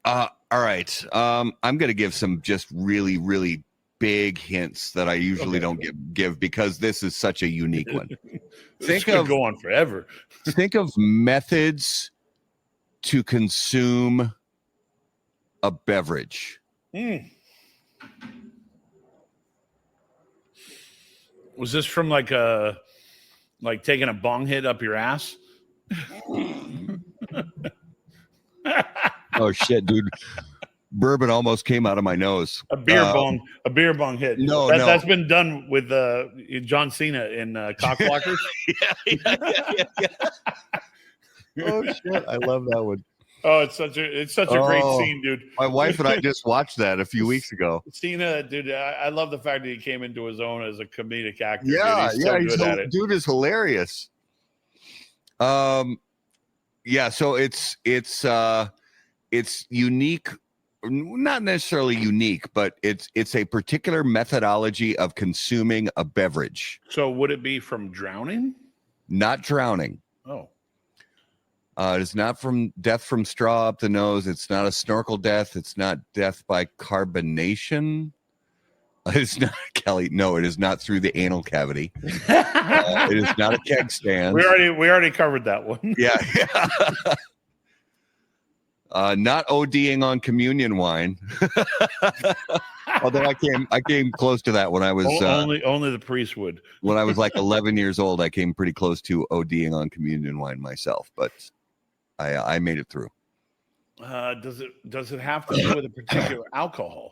all right. I'm going to give some just really, really big hints that I usually don't give because this is such a unique one. Think of go on forever. Think of methods to consume a beverage. Was this from like taking a bong hit up your ass? Oh shit, dude. Bourbon almost came out of my nose. A beer bong hit. No, that's been done with John Cena in Cockblockers. Yeah. Oh shit, I love that one. Oh, it's such a great scene, dude. My wife and I just watched that a few weeks ago. Cena, dude, I love the fact that he came into his own as a comedic actor. Yeah, dude. He's so good at it. Dude is hilarious. Yeah, so it's unique, not necessarily unique, but it's a particular methodology of consuming a beverage. So would it be from drowning? Not drowning. Oh. It is not from death from straw up the nose. It's not a snorkel death. It's not death by carbonation. It's not, Kelly. No, it is not through the anal cavity. It is not a keg stand. We already covered that one. Yeah. Not ODing on communion wine. Although I came close to that when I was only the priest would. When I was like 11 years old, I came pretty close to ODing on communion wine myself, but I made it through. Does it have to do with a particular alcohol?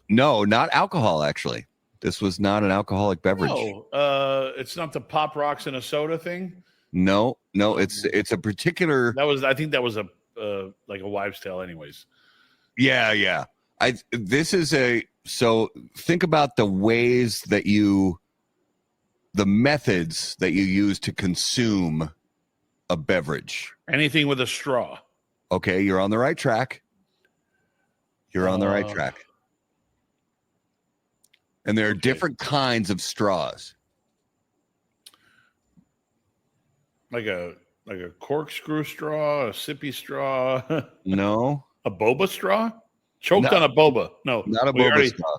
No, not alcohol. Actually, this was not an alcoholic beverage. No, it's not the Pop Rocks in a soda thing. No, it's a particular. I think that was a like a wives' tale, anyways. Yeah. So think about the methods that you use to consume a beverage. Anything with a straw. Okay, you're on the right track. And there are different kinds of straws. Like a corkscrew straw, a sippy straw. No. A boba straw? Choked on a boba. No. Not a boba straw.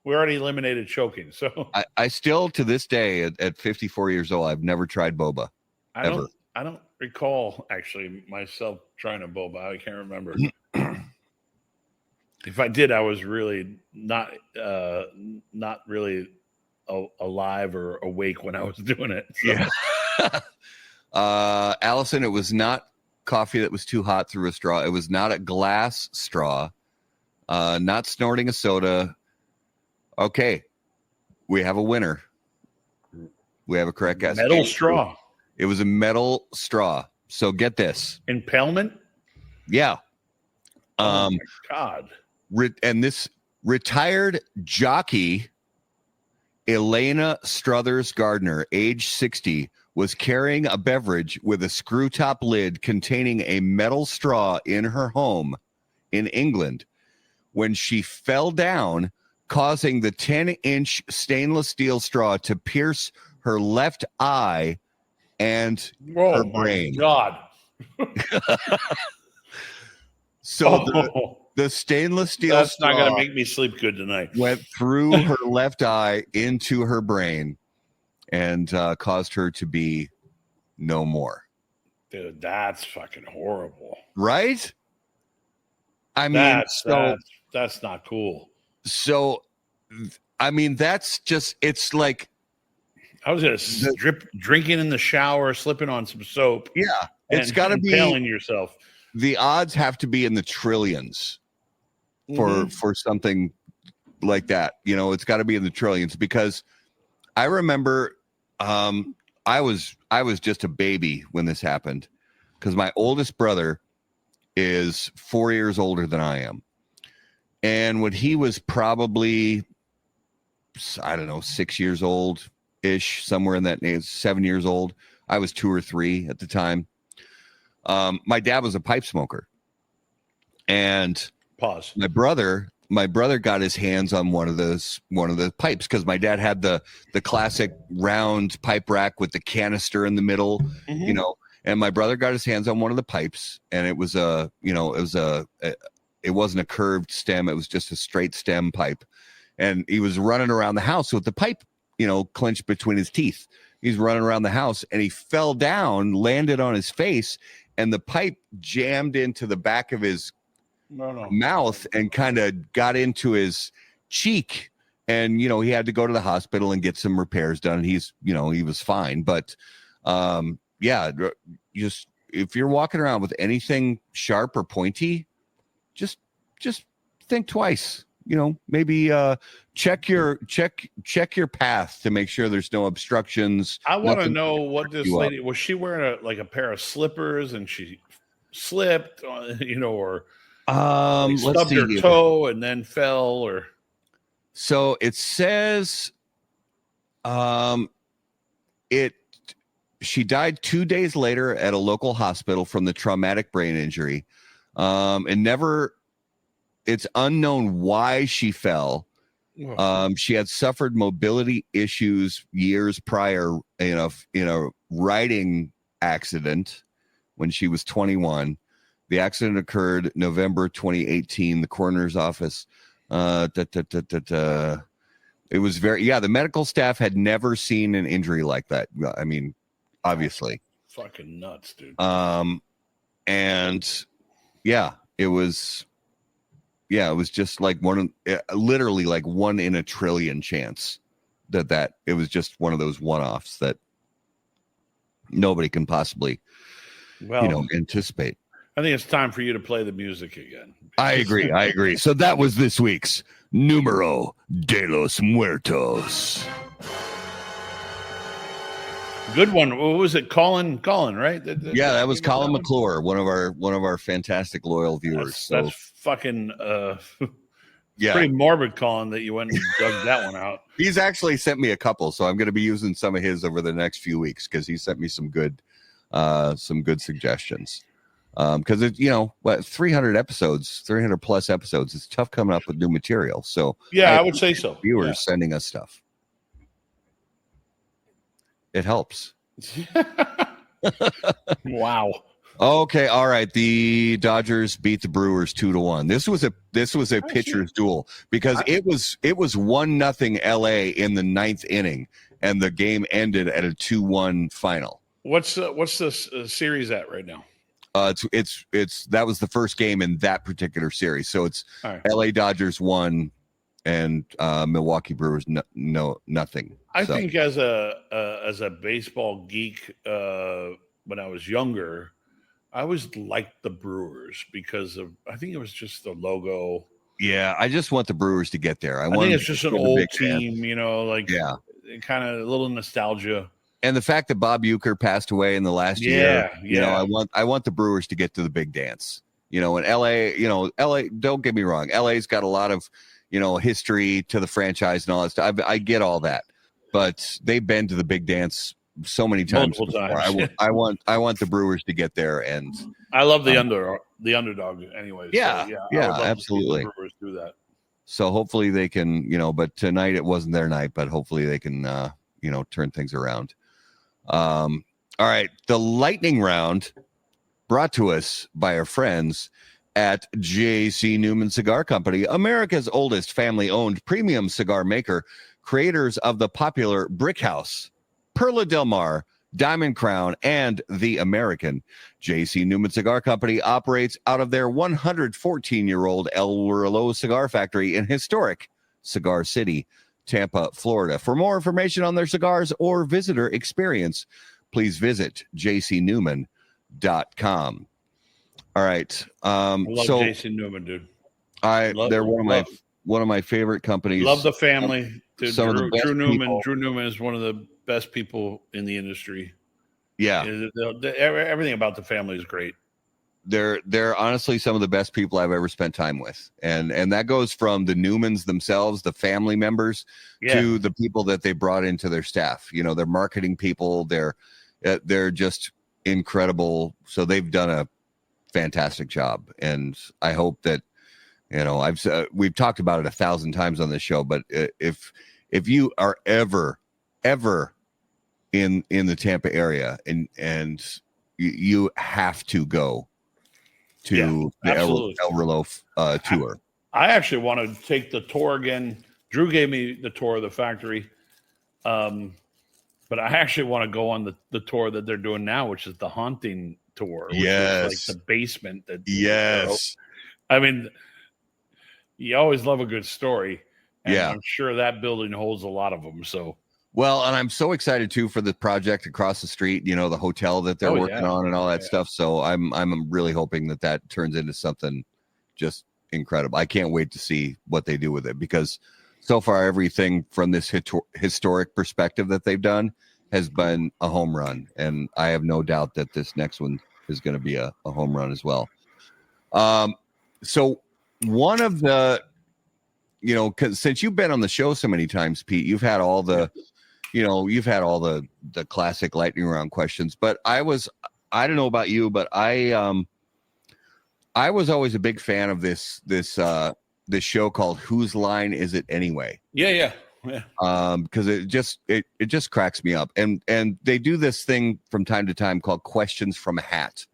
We already eliminated choking. So I still to this day at 54 years old, I've never tried boba. I don't recall actually myself trying a boba. I can't remember. If I did, I was really not really alive or awake when I was doing it. So. Yeah. Allison, it was not coffee that was too hot through a straw. It was not a glass straw. not snorting a soda. Okay, we have a winner. We have a correct guess. Metal straw. It was a metal straw. So get this. Impalement? Yeah. Oh my God. And this retired jockey, Elena Struthers Gardner, age 60, was carrying a beverage with a screw top lid containing a metal straw in her home in England when she fell down, causing the 10-inch stainless steel straw to pierce her left eye and her brain. God. So the stainless steel that's straw not going to make me sleep good tonight. Went through her left eye into her brain and caused her to be no more. Dude, that's fucking horrible. Right? I mean, that's not cool. So, I mean, that's just, it's like, I was just drinking in the shower, slipping on some soap. Yeah. It's got to be impaling yourself. The odds have to be in the trillions for something like that. You know, it's got to be in the trillions, because I remember I was just a baby when this happened, because my oldest brother is 4 years older than I am. And when he was probably, I don't know, 6 years old ish, somewhere in that age, 7 years old, I was 2 or 3 at the time. My dad was a pipe smoker, and my brother got his hands on one of the pipes, because my dad had the classic round pipe rack with the canister in the middle, you know, and my brother got his hands on one of the pipes, and it was it wasn't a curved stem. It was just a straight stem pipe. And he was running around the house with the pipe, you know, clenched between his teeth. He's running around the house, and he fell down, landed on his face, and the pipe jammed into the back of his mouth and kind of got into his cheek. And, you know, he had to go to the hospital and get some repairs done. And he's, you know, he was fine. But yeah, just if you're walking around with anything sharp or pointy, just think twice. You know, maybe check your path to make sure there's no obstructions. I want to know what this lady was. She wearing a pair of slippers and she slipped, you know, or stubbed her toe and then fell, or. So it says, she died 2 days later at a local hospital from the traumatic brain injury, and never. It's unknown why she fell. She had suffered mobility issues years prior in a riding accident when she was 21. The accident occurred November 2018. The coroner's office. It was the medical staff had never seen an injury like that. I mean, obviously. Fucking nuts, dude. And yeah, it was. Yeah, it was just like literally like 1 in a trillion chance that it was just one of those one-offs that nobody can possibly, anticipate. I think it's time for you to play the music again. I agree. So that was this week's Numero de los Muertos. Good one. What was it? Colin, right? That was Colin McClure, one of our fantastic loyal viewers. That's fucking pretty morbid, Colin, that you went and dug that one out. He's actually sent me a couple, so I'm going to be using some of his over the next few weeks, because he sent me some good suggestions. Because it's 300 plus episodes. It's tough coming up with new material. So I would say so. Viewers sending us stuff. It helps. Wow. Okay, all right. The Dodgers beat the Brewers 2-1. This was a pitcher's duel, because it was 1-0 LA in the 9th inning, and the game ended at a 2-1 final. What's the series at right now? It's that was the first game in that particular series. So it's LA Dodgers 1 and Milwaukee Brewers nothing. I think as a baseball geek, when I was younger, I always liked the Brewers because I think it was just the logo. Yeah, I just want the Brewers to get there. I think it's just an old team, you know, like yeah, kind of a little nostalgia. And the fact that Bob Uecker passed away in the last year, you know, I want the Brewers to get to the big dance. You know, in LA, don't get me wrong, LA's got a lot of, you know, history to the franchise and all that stuff. I get all that, but they've been to the big dance so many times before. I want the Brewers to get there, and I love the underdog anyway. Yeah, so, I would love absolutely. To see the Brewers do that. So hopefully they can, you know, but tonight it wasn't their night, but hopefully they can, you know, turn things around. All right, the lightning round brought to us by our friends at J.C. Newman Cigar Company, America's oldest family-owned premium cigar maker, creators of the popular Brick House, Perla Del Mar, Diamond Crown, and The American. J.C. Newman Cigar Company operates out of their 114-year-old El Reloj cigar factory in historic Cigar City, Tampa, Florida. For more information on their cigars or visitor experience, please visit jcnewman.com. All right. I love JC Newman, dude. They're one of my favorite companies. Love the family. Dude, Drew Newman is one of the best people in the industry. Yeah. Everything about the family is great. They're honestly some of the best people I've ever spent time with. And that goes from the Newmans themselves, the family members, to the people that they brought into their staff. You know, they're marketing people. They're just incredible. So they've done a fantastic job. And I hope that, you know, we've talked about it 1,000 times on this show, but if you are ever in the Tampa area and you have to go to the El Reloj tour. I actually want to take the tour again. Drew gave me the tour of the factory. But I actually want to go on the tour that they're doing now, which is the haunting tour. Which is like the basement. I mean, you always love a good story. And I'm sure that building holds a lot of them. So. Well, and I'm so excited too for the project across the street, you know, the hotel that they're working on and all that stuff. So I'm really hoping that turns into something just incredible. I can't wait to see what they do with it, because so far everything from this historic perspective that they've done has been a home run. And I have no doubt that this next one is going to be a home run as well. So one of the, you know, because since you've been on the show so many times, Pete, you've had all the classic lightning round questions, but I don't know about you, but I was always a big fan of this show called Whose Line Is It Anyway? Yeah. Because it just cracks me up. And they do this thing from time to time called Questions from a Hat.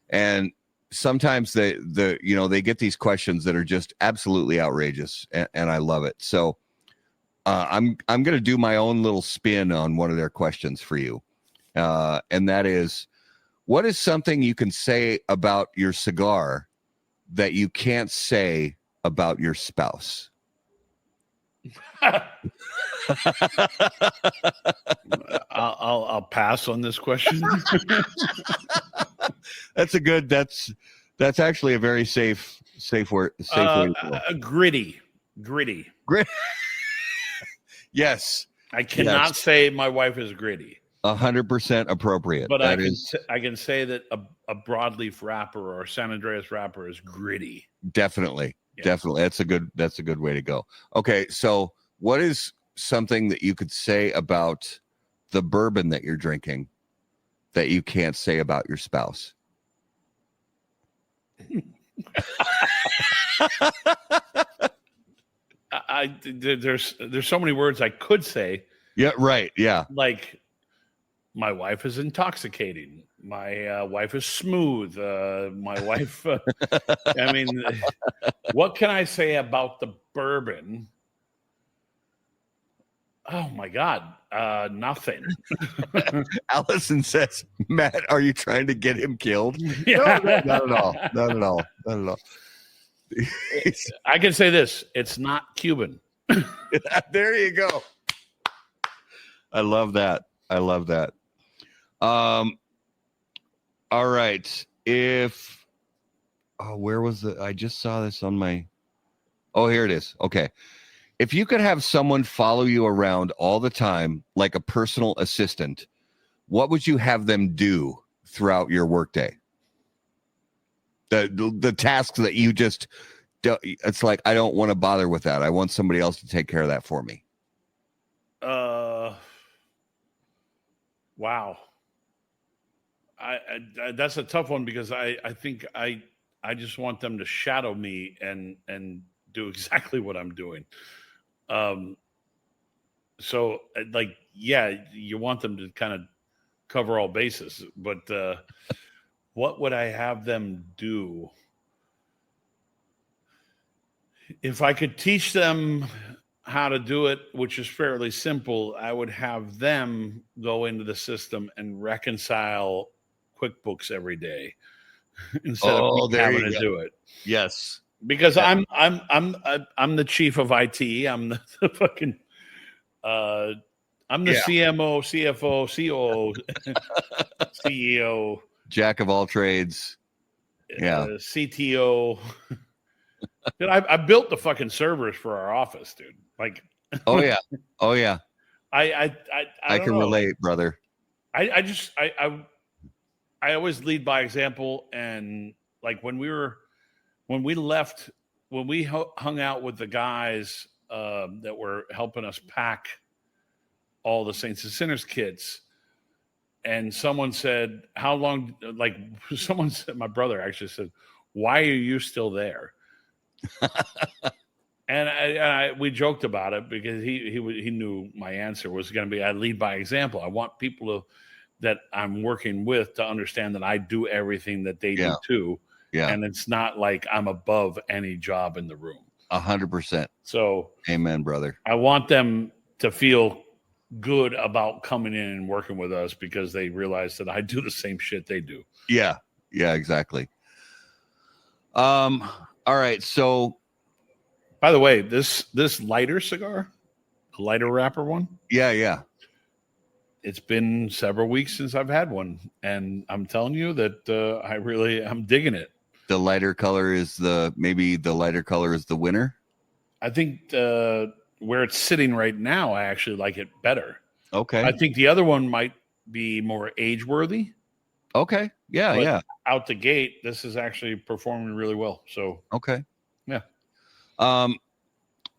And sometimes they get these questions that are just absolutely outrageous, and I love it. So I'm going to do my own little spin on one of their questions for you. And that is, what is something you can say about your cigar that you can't say about your spouse? I'll pass on this question. That's actually a very safe word. Gritty. Yes. I cannot say my wife is gritty. 100% appropriate. But I can say that a broadleaf wrapper or San Andreas wrapper is gritty. Definitely. Definitely. That's a good way to go. Okay. So what is something that you could say about the bourbon that you're drinking that you can't say about your spouse? There's so many words I could say. Yeah, right. Yeah. Like, my wife is intoxicating. My wife is smooth. My wife, I mean, what can I say about the bourbon? Oh my God. Nothing. Allison says, Matt, are you trying to get him killed? Yeah. No, not at all. I can say this. It's not Cuban. There you go. I love that. All right. Where was I just saw this on my Oh, here it is. Okay. If you could have someone follow you around all the time, like a personal assistant, what would you have them do throughout your workday? The tasks that you just, it's like, I don't want to bother with that. I want somebody else to take care of that for me. Wow. I that's a tough one because I think I just want them to shadow me and do exactly what I'm doing. So like, yeah, you want them to kind of cover all bases, but what would I have them do? If I could teach them how to do it, which is fairly simple, I would have them go into the system and reconcile QuickBooks every day instead of me there having you to go. do it. Yes. Because I'm the chief of IT. I'm the fucking I'm the CMO, CFO, COO, CEO, jack of all trades. Yeah. CTO. Dude, I built the fucking servers for our office, dude. Like, Oh yeah. Oh yeah. I can relate, brother. I always lead by example, and like when we hung out with the guys that were helping us pack all the Saints and Sinners kits, and someone said, "How long?" Like someone said, my brother actually said, "Why are you still there?" And we joked about it because he knew my answer was going to be, I lead by example. I want people that I'm working with to understand that I do everything that they do too. Yeah. And it's not like I'm above any job in the room. 100%. So amen, brother. I want them to feel good about coming in and working with us because they realize that I do the same shit they do. Yeah. Yeah, exactly. All right. So, by the way, this lighter cigar, the lighter wrapper one. Yeah. It's been several weeks since I've had one, and I'm telling you that I'm digging it. The lighter color is the winner. I think where it's sitting right now, I actually like it better. Okay. I think the other one might be more age worthy. Okay. Yeah. But yeah. Out the gate, this is actually performing really well. So okay. Yeah.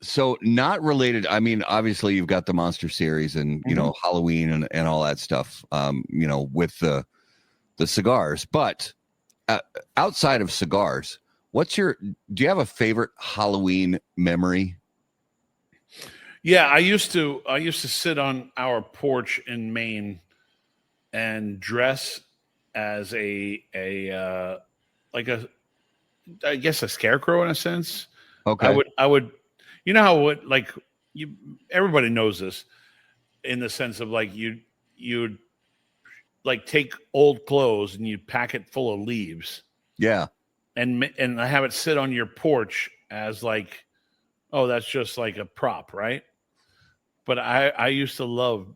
So not related. I mean, obviously you've got the Monster series and, you know, Halloween and all that stuff, you know, with the cigars, but outside of cigars, do you have a favorite Halloween memory? Yeah, I used to sit on our porch in Maine and dress as I guess a scarecrow in a sense. Okay. I would, you know how everybody knows this in the sense of like you'd like take old clothes and you pack it full of leaves. Yeah. And I have it sit on your porch as like, oh, that's just like a prop, right? But I used to love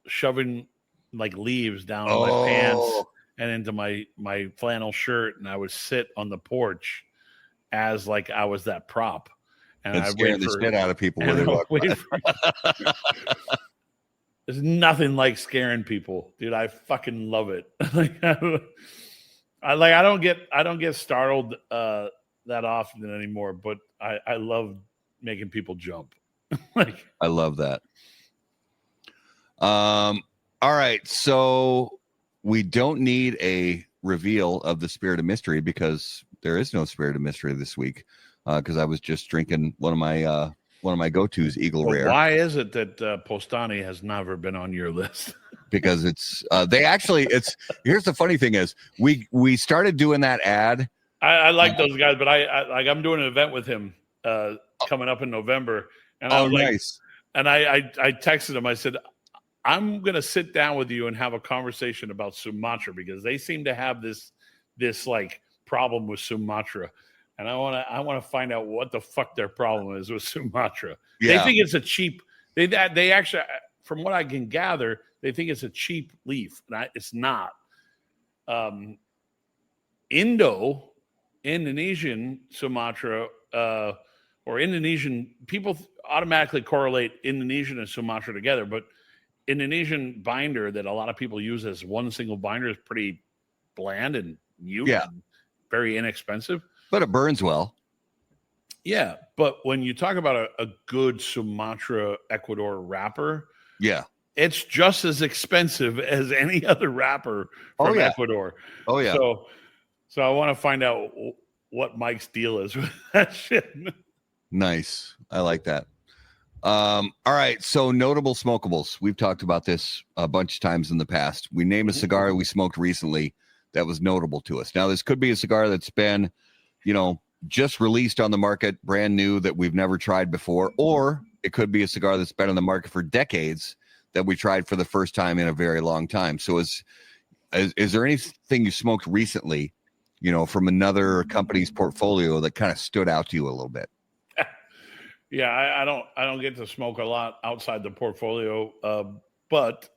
shoving like leaves down my pants and into my flannel shirt, and I would sit on the porch as like I was that prop. And scaring the shit out of people when they walk by. There's nothing like scaring people, dude. I fucking love it. I don't get startled that often anymore, but I love making people jump. I love that. All right, so we don't need a reveal of the Spirit of Mystery because there is no Spirit of Mystery this week. Because I was just drinking one of my go-tos, Eagle Rare. Why is it that Postani has never been on your list? Because it's here's the funny thing is we started doing that ad. I like those guys, but I'm doing an event with him coming up in November, and I was nice. And I texted him. I said, I'm gonna sit down with you and have a conversation about Sumatra because they seem to have this like problem with Sumatra. And I want to find out what the fuck their problem is with Sumatra. Yeah. They think it's a cheap. They actually, from what I can gather, they think it's a cheap leaf. It's not. Indonesian Sumatra or or Indonesian, people automatically correlate Indonesian and Sumatra together, but Indonesian binder that a lot of people use as one single binder is pretty bland and mute and very inexpensive. But it burns well. Yeah, but when you talk about a good Sumatra Ecuador wrapper, it's just as expensive as any other wrapper from Ecuador. Oh yeah. So I want to find out what Mike's deal is with that shit. Nice. I like that. All right. So notable smokables. We've talked about this a bunch of times in the past. We name a cigar we smoked recently that was notable to us. Now, this could be a cigar that's been, just released on the market, brand new, that we've never tried before, or it could be a cigar that's been on the market for decades that we tried for the first time in a very long time. So is there anything you smoked recently, from another company's portfolio that kind of stood out to you a little bit? Yeah, I don't get to smoke a lot outside the portfolio, but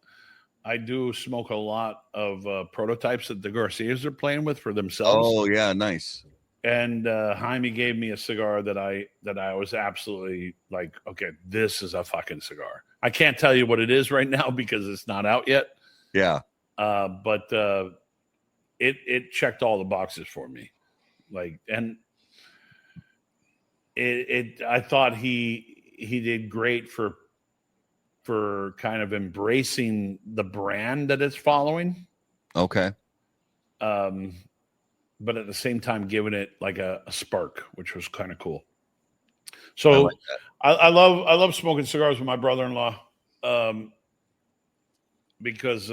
I do smoke a lot of prototypes that the Garcias are playing with for themselves. Oh yeah, nice. And Jaime gave me a cigar that I was absolutely like, okay, this is a fucking cigar. I can't tell you what it is right now because it's not out yet. Yeah. But it checked all the boxes for me. Like, and I thought he did great for kind of embracing the brand that it's following. Okay. But at the same time giving it like a spark, which was kind of cool. So I love smoking cigars with my brother-in-law, because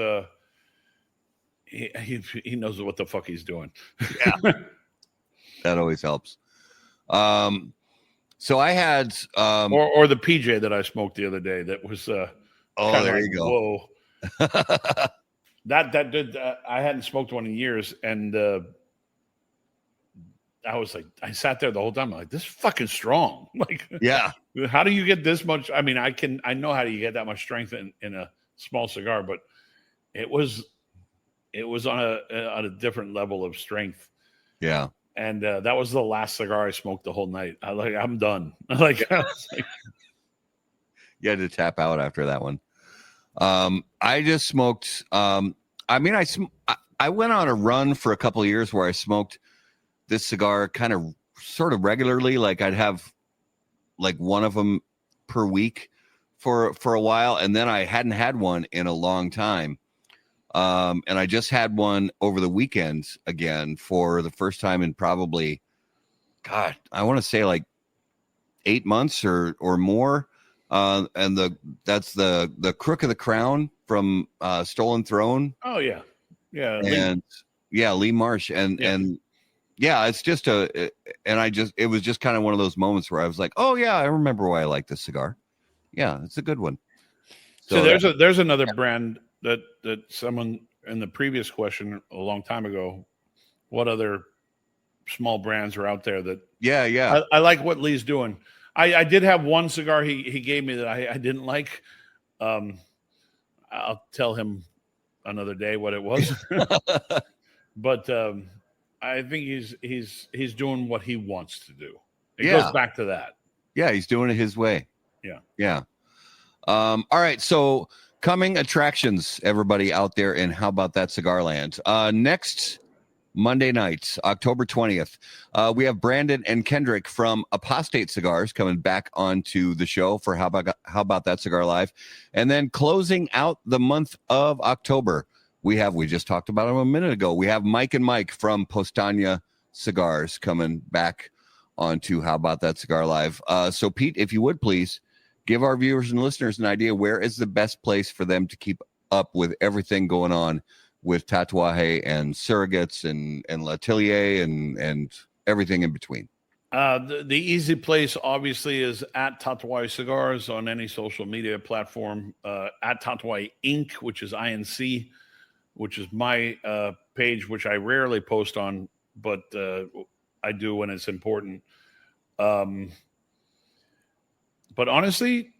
he knows what the fuck he's doing. Yeah. That always helps. So I had or the PJ that I smoked the other day that was there you go. Whoa. that did I hadn't smoked one in years, and I was like, I sat there the whole time. I'm like, this is fucking strong. Like, yeah. How do you get this much? I mean, I know how do you get that much strength in a small cigar, but it was on a different level of strength. Yeah. And that was the last cigar I smoked the whole night. I'm done. I you had to tap out after that one. I just smoked. I went on a run for a couple of years where I smoked this cigar kind of sort of regularly. Like I'd have like one of them per week for a while. And then I hadn't had one in a long time. And I just had one over the weekend again for the first time in probably, God, I want to say like 8 months or more. And that's the Crook of the Crown from Stolen Throne. Oh yeah. Yeah. And Lee Marsh. And it's just it was just kind of one of those moments where I was like, oh yeah, I remember why I like this cigar. Yeah, it's a good one. So there's another brand that someone in the previous question a long time ago, what other small brands are out there that I like what Lee's doing. I did have one cigar he gave me that I didn't like. I'll tell him another day what it was. But I think he's doing what he wants to do. It goes back to that. Yeah, he's doing it his way. Yeah. Yeah. All right. So coming attractions, everybody out there in How About That Cigar Land. Next Monday night, October 20th, we have Brandon and Kendrick from Apostate Cigars coming back onto the show for How About That Cigar Live. And then closing out the month of October, we just talked about them a minute ago. We have Mike and Mike from Postania Cigars coming back onto How About That Cigar Live. So Pete, if you would please give our viewers and listeners an idea, where is the best place for them to keep up with everything going on with Tatuaje and Surrogates and L'Atelier and everything in between? The easy place obviously is at Tatuaje Cigars on any social media platform, at Tatuaje Inc., which is INC, which is my page, which I rarely post on, but I do when it's important. But honestly,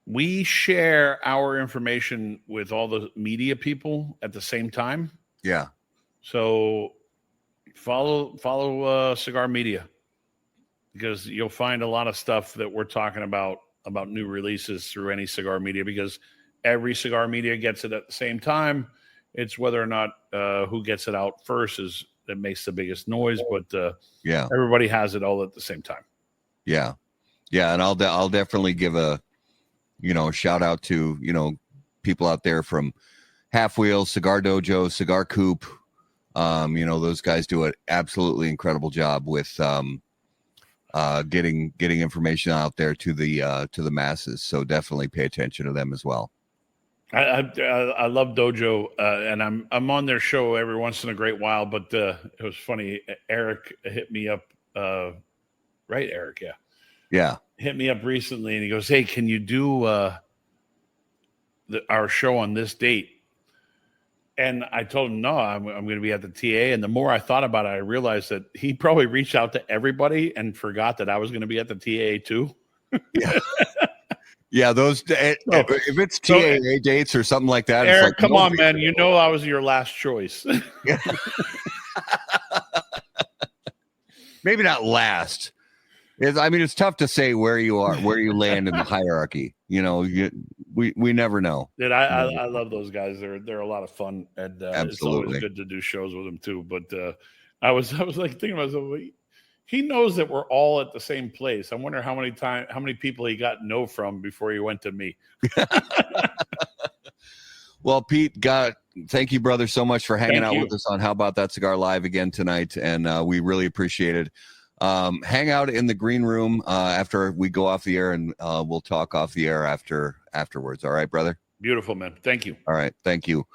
we share our information with all the media people at the same time. Yeah. So follow Cigar Media. because you'll find a lot of stuff that we're talking about new releases through any cigar media, because every cigar media gets it at the same time. It's whether or not who gets it out first that makes the biggest noise. But everybody has it all at the same time. Yeah. And I'll definitely give a shout out to, people out there from Half Wheel, Cigar Dojo, Cigar Coop. Those guys do an absolutely incredible job with getting information out there to the masses. So definitely pay attention to them as well. I love Dojo, and I'm on their show every once in a great while. But it was funny. Eric hit me up, right? Eric, yeah, hit me up recently, and he goes, "Hey, can you do our show on this date?" And I told him, no, I'm going to be at the TA. And the more I thought about it, I realized that he probably reached out to everybody and forgot that I was going to be at the TA too. Yeah. Yeah, those if it's TAA dates or something like that, Eric, it's like, come on, man. I was your last choice. Yeah. Maybe not last. It's tough to say where you land in the hierarchy. We never know. Dude, I love those guys. They're a lot of fun, and it's always good to do shows with them too. But I was like thinking to myself, he knows that we're all at the same place. I wonder how many people he got no from before he went to me. Well, Pete, thank you, brother, so much for hanging out with us on How About That Cigar Live again tonight, and we really appreciate it. Hang out in the green room after we go off the air, and we'll talk off the air afterwards. All right, brother? Beautiful, man. Thank you. All right. Thank you.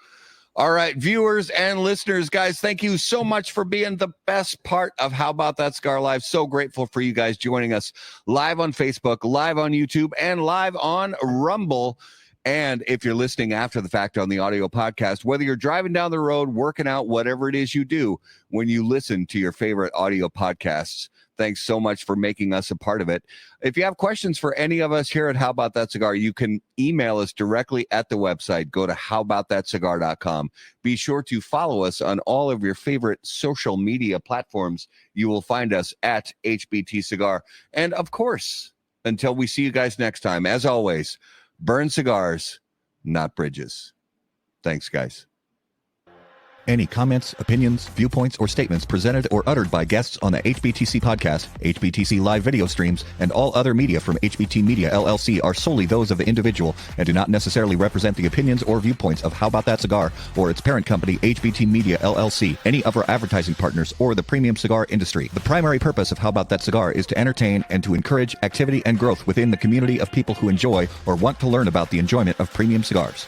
All right, viewers and listeners, guys, thank you so much for being the best part of How About That Cigar Live. So grateful for you guys joining us live on Facebook, live on YouTube, and live on Rumble. And if you're listening after the fact on the audio podcast, whether you're driving down the road, working out, whatever it is you do when you listen to your favorite audio podcasts, thanks so much for making us a part of it. If you have questions for any of us here at How About That Cigar, you can email us directly at the website. Go to howaboutthatcigar.com. Be sure to follow us on all of your favorite social media platforms. You will find us at HBT Cigar. And of course, until we see you guys next time, as always, burn cigars, not bridges. Thanks, guys. Any comments, opinions, viewpoints, or statements presented or uttered by guests on the HBTC podcast, HBTC live video streams, and all other media from HBT Media LLC are solely those of the individual and do not necessarily represent the opinions or viewpoints of How About That Cigar or its parent company, HBT Media LLC, any of our advertising partners, or the premium cigar industry. The primary purpose of How About That Cigar is to entertain and to encourage activity and growth within the community of people who enjoy or want to learn about the enjoyment of premium cigars.